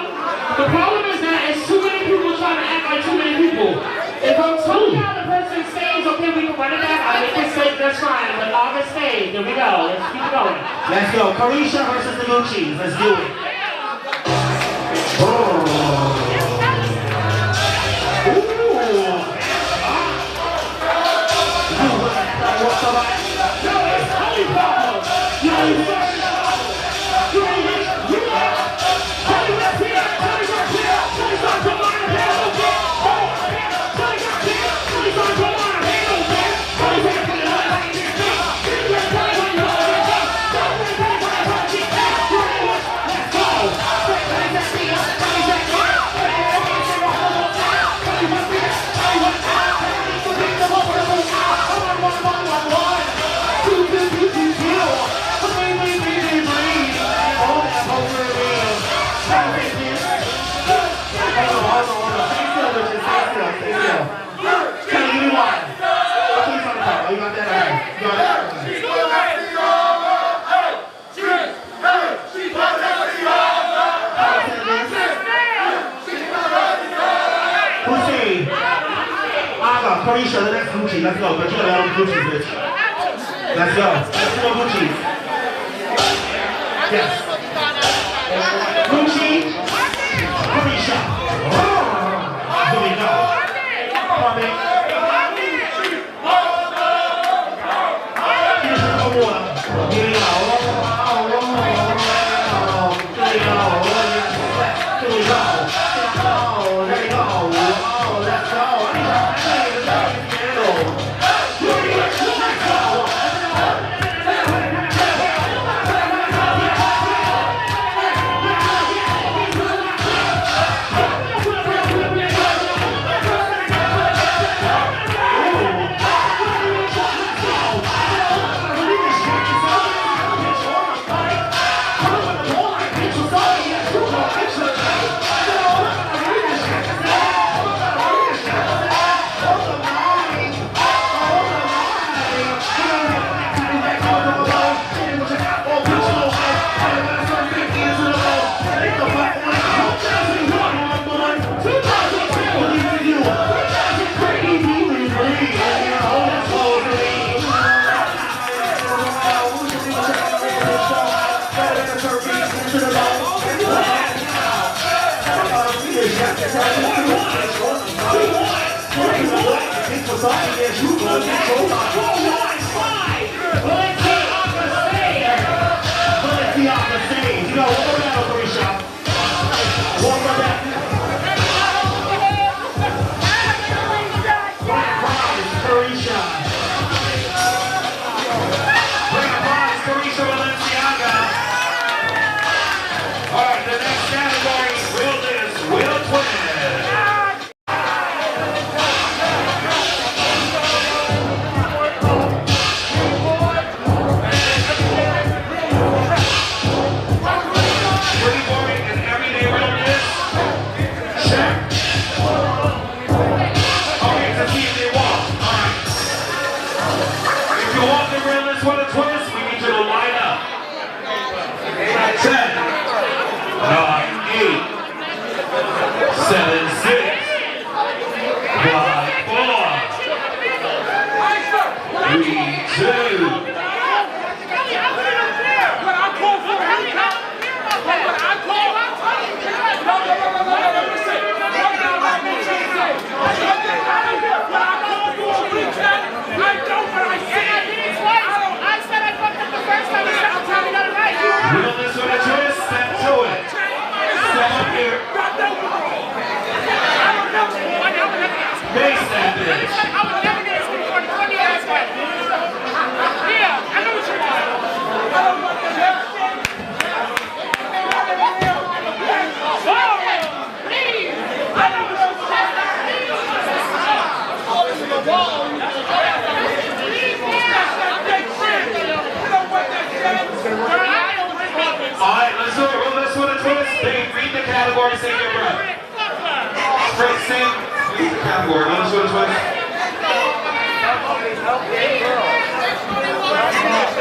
The problem is that it's too many people trying to act like too many people. If I'm telling you how the person stays, okay, we can run it back. I make it safe, that's fine. But August stays. There we go. Let's keep it going. Let's go. Carisha versus the Gucci. Let's do it. Carisha, the next Gucci, let's go. But you gotta have Gucci, bitch. Let's go. Let's go, Gucci. Yes. Gucci. Carisha. Here we go. Come on, man. Here's the water. Here we go. Here we go. Here we go. There we go. Let's go. the category, save your breath. Fred, sing. Read the category. Understood this one?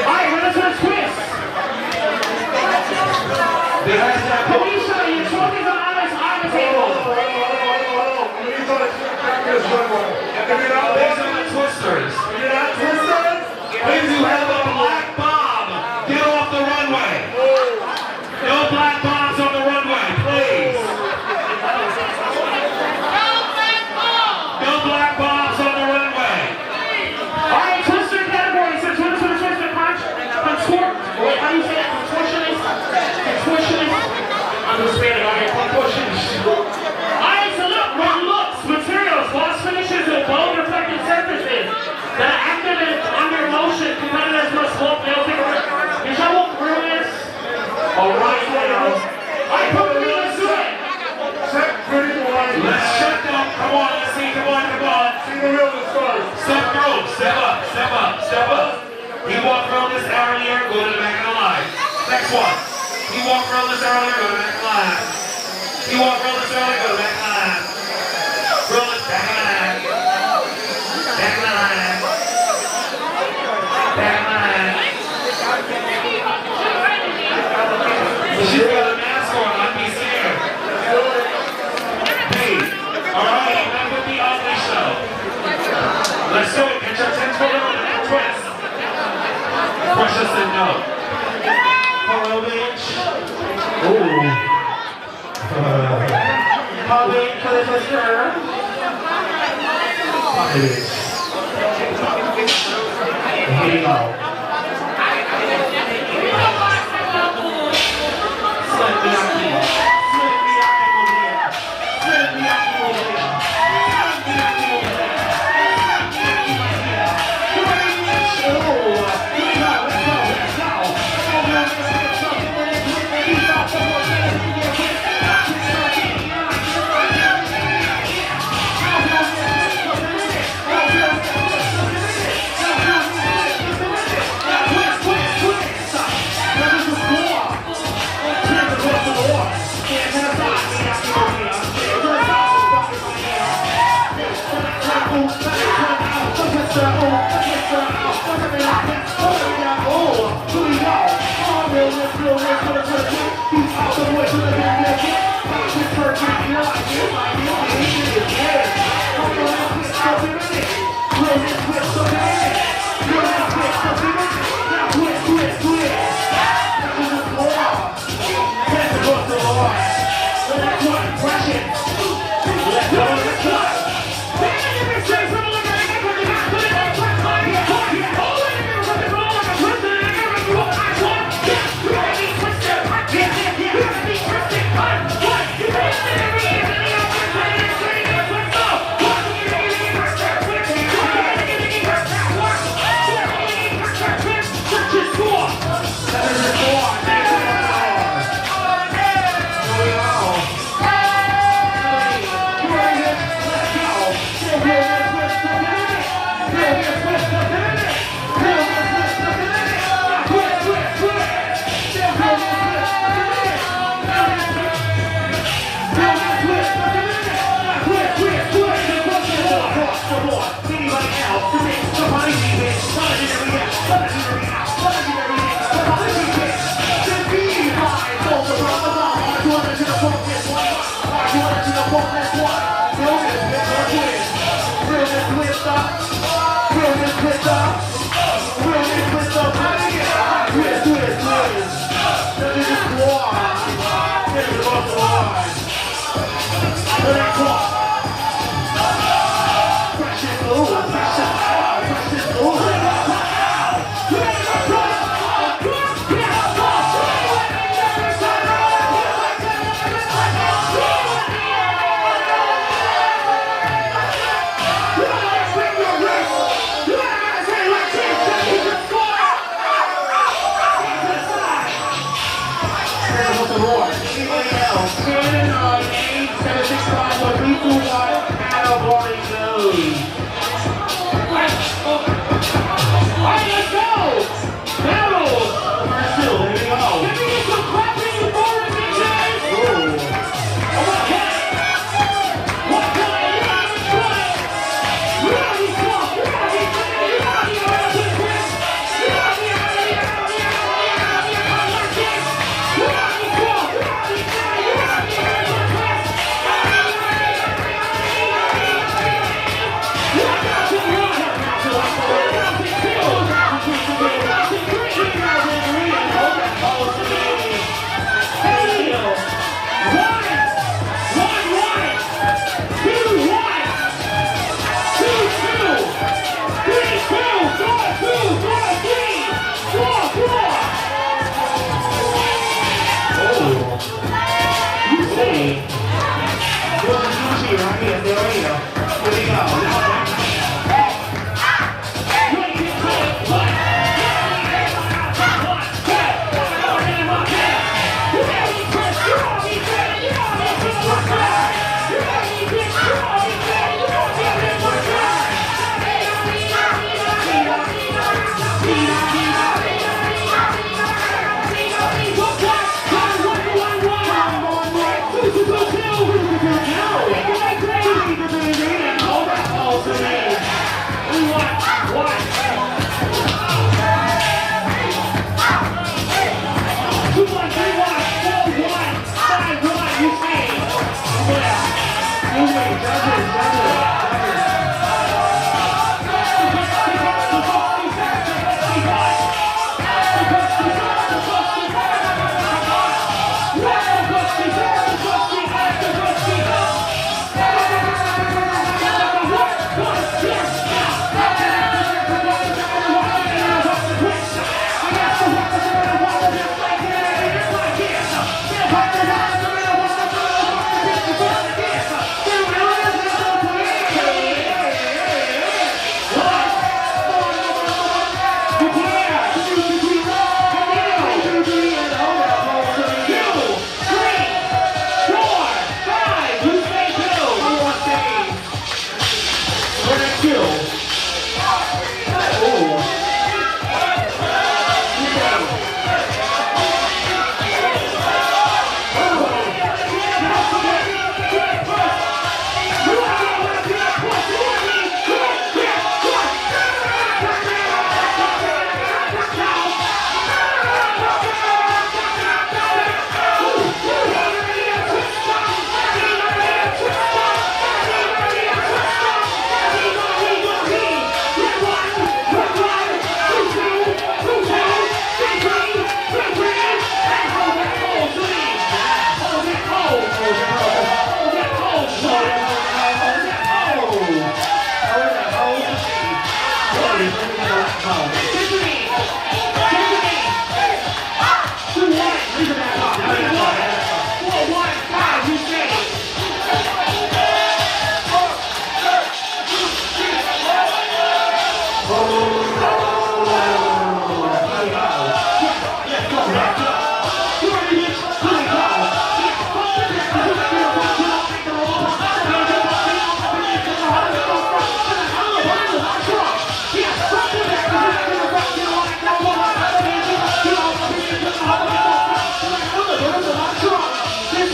Alright, Renaissance twist. Felicia, your trophies are on the table. These are the twisters. If you have a black bomb, get off the runway. No black bombs on the runway, please. No black bombs on the runway. Alright, twister category. So twister contort. Wait, how do you say that? Contortionist? Contortionist? I'm just Spanish. Alright, contortionist. Alright, so look, looks, materials, gloss finishes, and bold reflective surfaces that are active and under motion. Competitors must walk. They'll take a risk. Did y'all walk through this? Alright, now. Alright, put the wheel into it. Check pretty boy. Let's check them. Come on, let's see. Come on, come on. See the wheel is first. Step through. Step up. Step up. Step up. He walked around this earlier. Go to the back of the line. Next one. He walked around this earlier. Go to the back of the line. He walked around this earlier. Go to the back of the line. Roll it back of the line. Back of the line. Back of the line. She's got a mask on. I'd be scared. Hey. Alright, back with the ugly show. Let's do it. Get your 10-foot on that twist. Precious said no. Hello, bitch. Ooh. Hello, bitch, for the twister. Here you go. Slip me up here. Slip me up over there. Slip me up over there. Slip me up over there.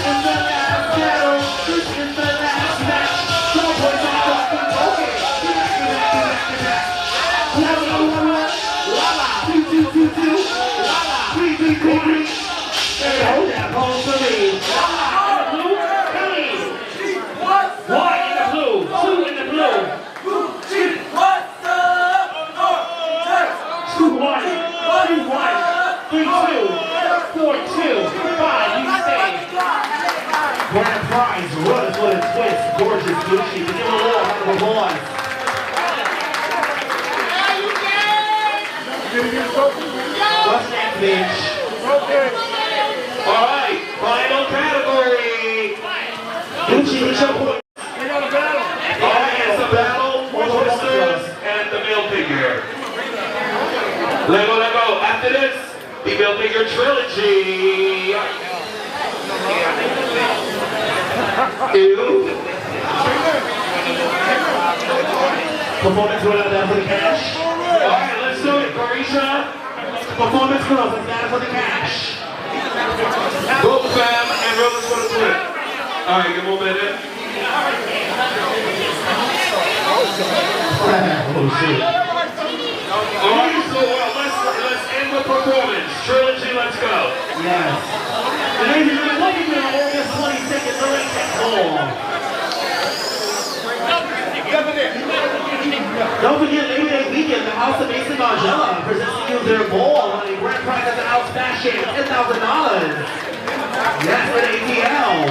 is the last battle. This is the last match. Some boys are fucking broken. Get back. La la la la. La la. 2 2 2 2. La la. 3 3 3 3. Hey, hold that pose for me. La la. In the blue. Kelly. 1 in the blue. 2 in the blue. 2 1. 2 1. 3 2. 4 2. 5. You stay. Grand prize, runs with a twist, gorgeous Gucci, give a little round of applause. What's next, bitch? Alright, final category. Gucci, what's your point? Alright, it's a battle for twisters and the male figure. Lego. After this, the male figure trilogy. Ew. Performance girl out there for the cash. Alright, let's do it, Carisha. Performance girls, let's got it for the cash. Go fam and rollers for the twist. Alright, give me a minute. Oh shit. Alright, so let's end the performance. Trilogy, let's go. Yes. Ladies and gentlemen, what are you doing on August 22nd, the late Don't forget Labor Day weekend, the House of Mason Margiela presenting you their ball on a grand prize of the house fashion, $10,000. Yes, with ATL.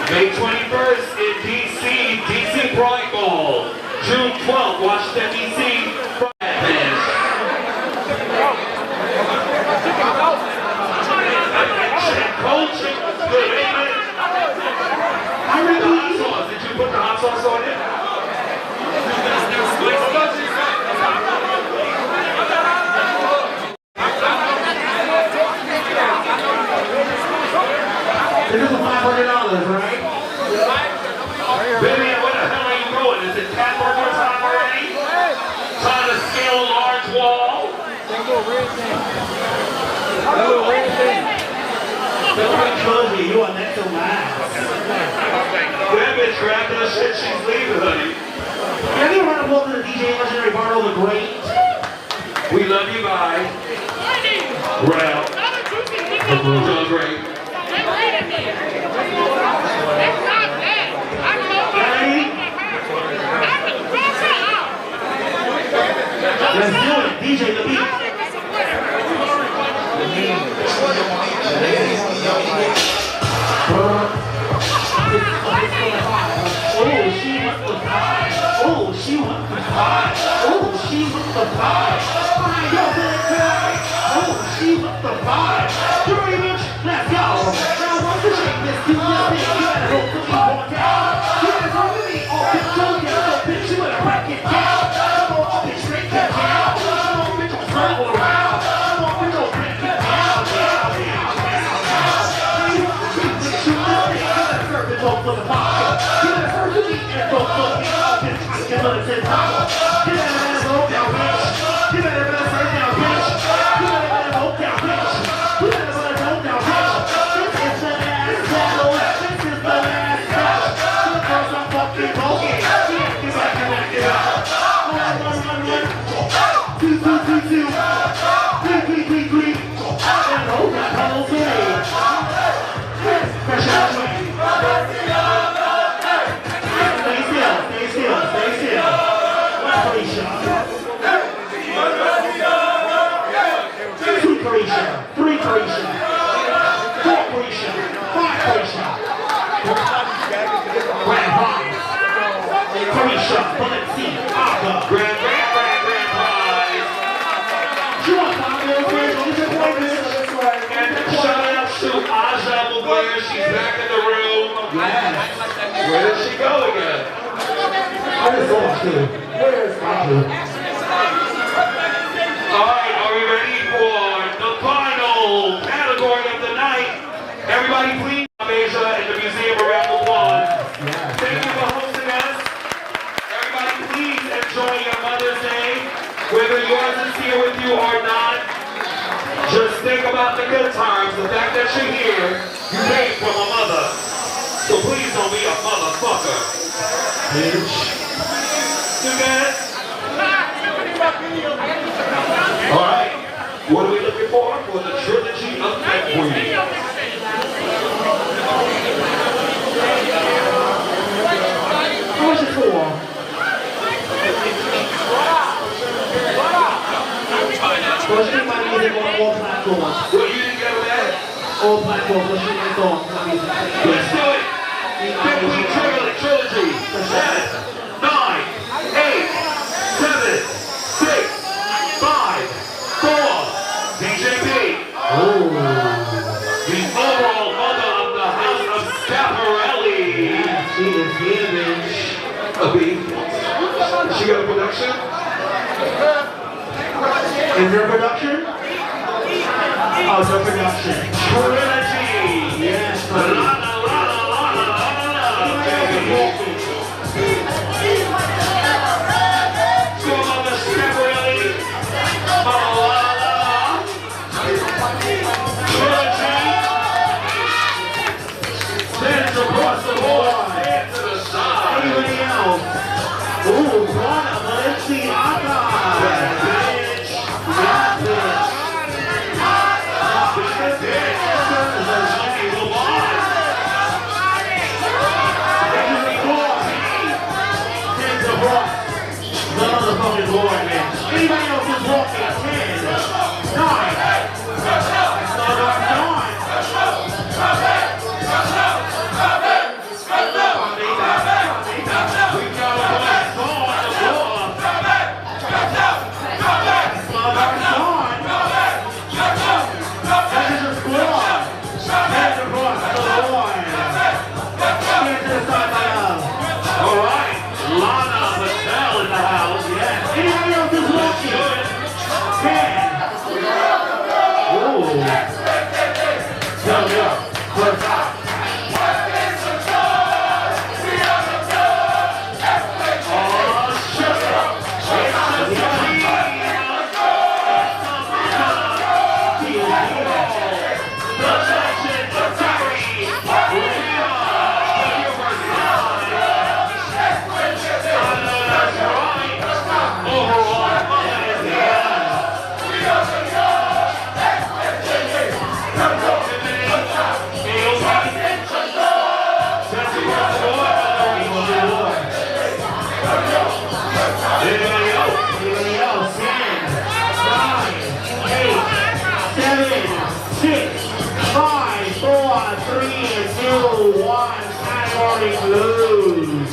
May 21st in DC Pride Ball. June 12th, Washington, DC, Pride Bash. Coaching was good, amen? Did you put the hot sauce on it? This is $500, right? Baby, where the hell are you going? Is it cat burger time already? Trying to scale a large wall? Trilogy, you are next to last. That bitch grabbed that shit, she's leaving, honey. Have you run up to the DJ legendary Barlow the Great? We love you, bye. Well, Joe Great. Let's do it, DJ the beat. Oh, she wants the pie. Oh, she wants the pie. Oh, she wants the pie. Dirty bitch, let's go. Now once you shake this, do this thing. You better hope to be walk out. You better go with me. Oh, bitch, don't get so bitch. You better break it down. Come on, bitch, break it down. Come on, bitch, don't circle around. Come on, bitch, don't break it down. You want to keep this shit up. You better serve it all for the pie. You better serve the meat and don't fuck me up, bitch. Get on the same power. Get that ass roll down, bitch. Get that ass right down, bitch. Get that ass roll down, bitch. Get that ass roll down, bitch. This is the last battle. This is the last match. The girls are fucking broken. Get back. Run. 2 2 2 2. 3 3 3 3. And hold that pedal to me. Pressure that way. Stay still. Carisha. 2 Carisha. 3 Carisha. 4 Carisha. 5 Carisha. Grand prize. Carisha, Balenciaga. Grand prize. She wants And shout out to Aja Mugler, she's back in the room. Yes. Where did she go again? Where's Aja? Alright, are we ready for the final category of the night? Everybody please, Asia and the Museum of Rap Applause. Thank you for hosting us. Everybody please enjoy your Mother's Day. Whether yours is here with you or not, just think about the good times. The fact that that you're here, you came from a mother. So please don't be a motherfucker. Bitch. You good? Alright. What are we looking for? For the trilogy of February. How much is for? What's your money using on all platforms? Well, you didn't get that? All platforms, what's your name on? Let's do it. February trilogy. 10, 9, 8, 7, 6, 5, 4. DJ B. Oh. The overall mother of the house of Scaparelli. She is here, bitch. A B. She got a production? Is there a production? Oh, it's a production. Trilogy. Yes, buddy. So Mother Scaparelli. Trilogy. Stands across the board. Stand to the side. Anybody else? Ooh, Rana, Balenciaga. Bitch. Yeah, bitch. Motherfucking Lord, man. Anybody else who's walking at 10, 9, blues.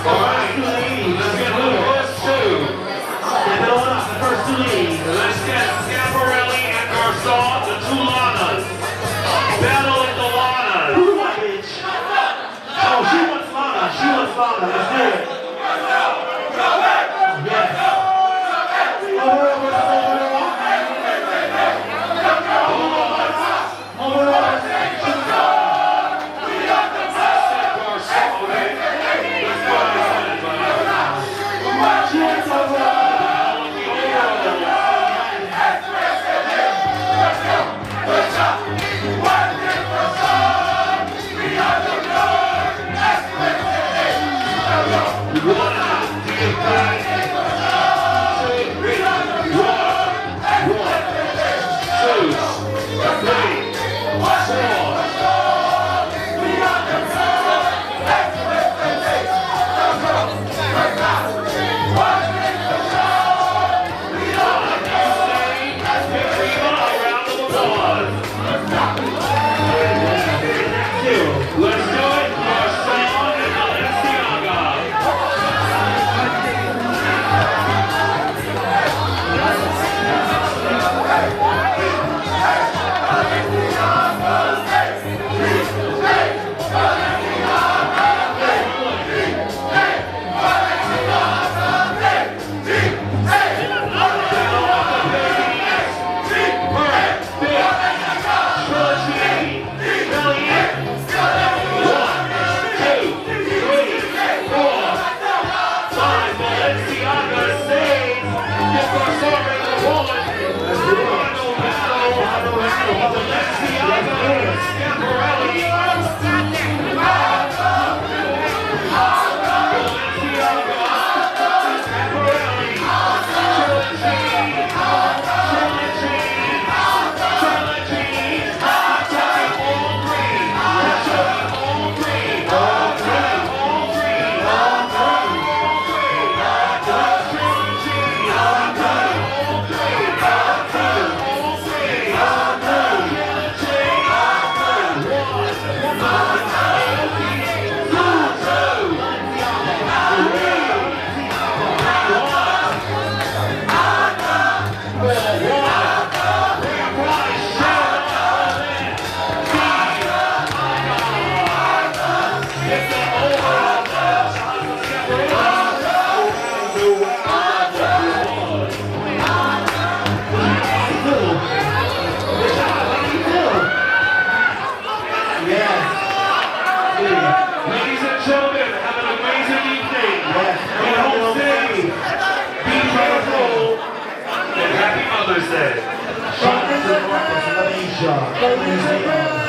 Alright, two ladies. Let's get the first two. Step it on up, the first two ladies. Let's get Scaparelli and Garcon, the two Lanas. Battle in the Lanas. Who's what, bitch? Oh, she wants Lana. She wants Lana. Let's do it. Yes.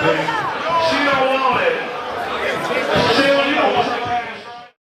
Thank you.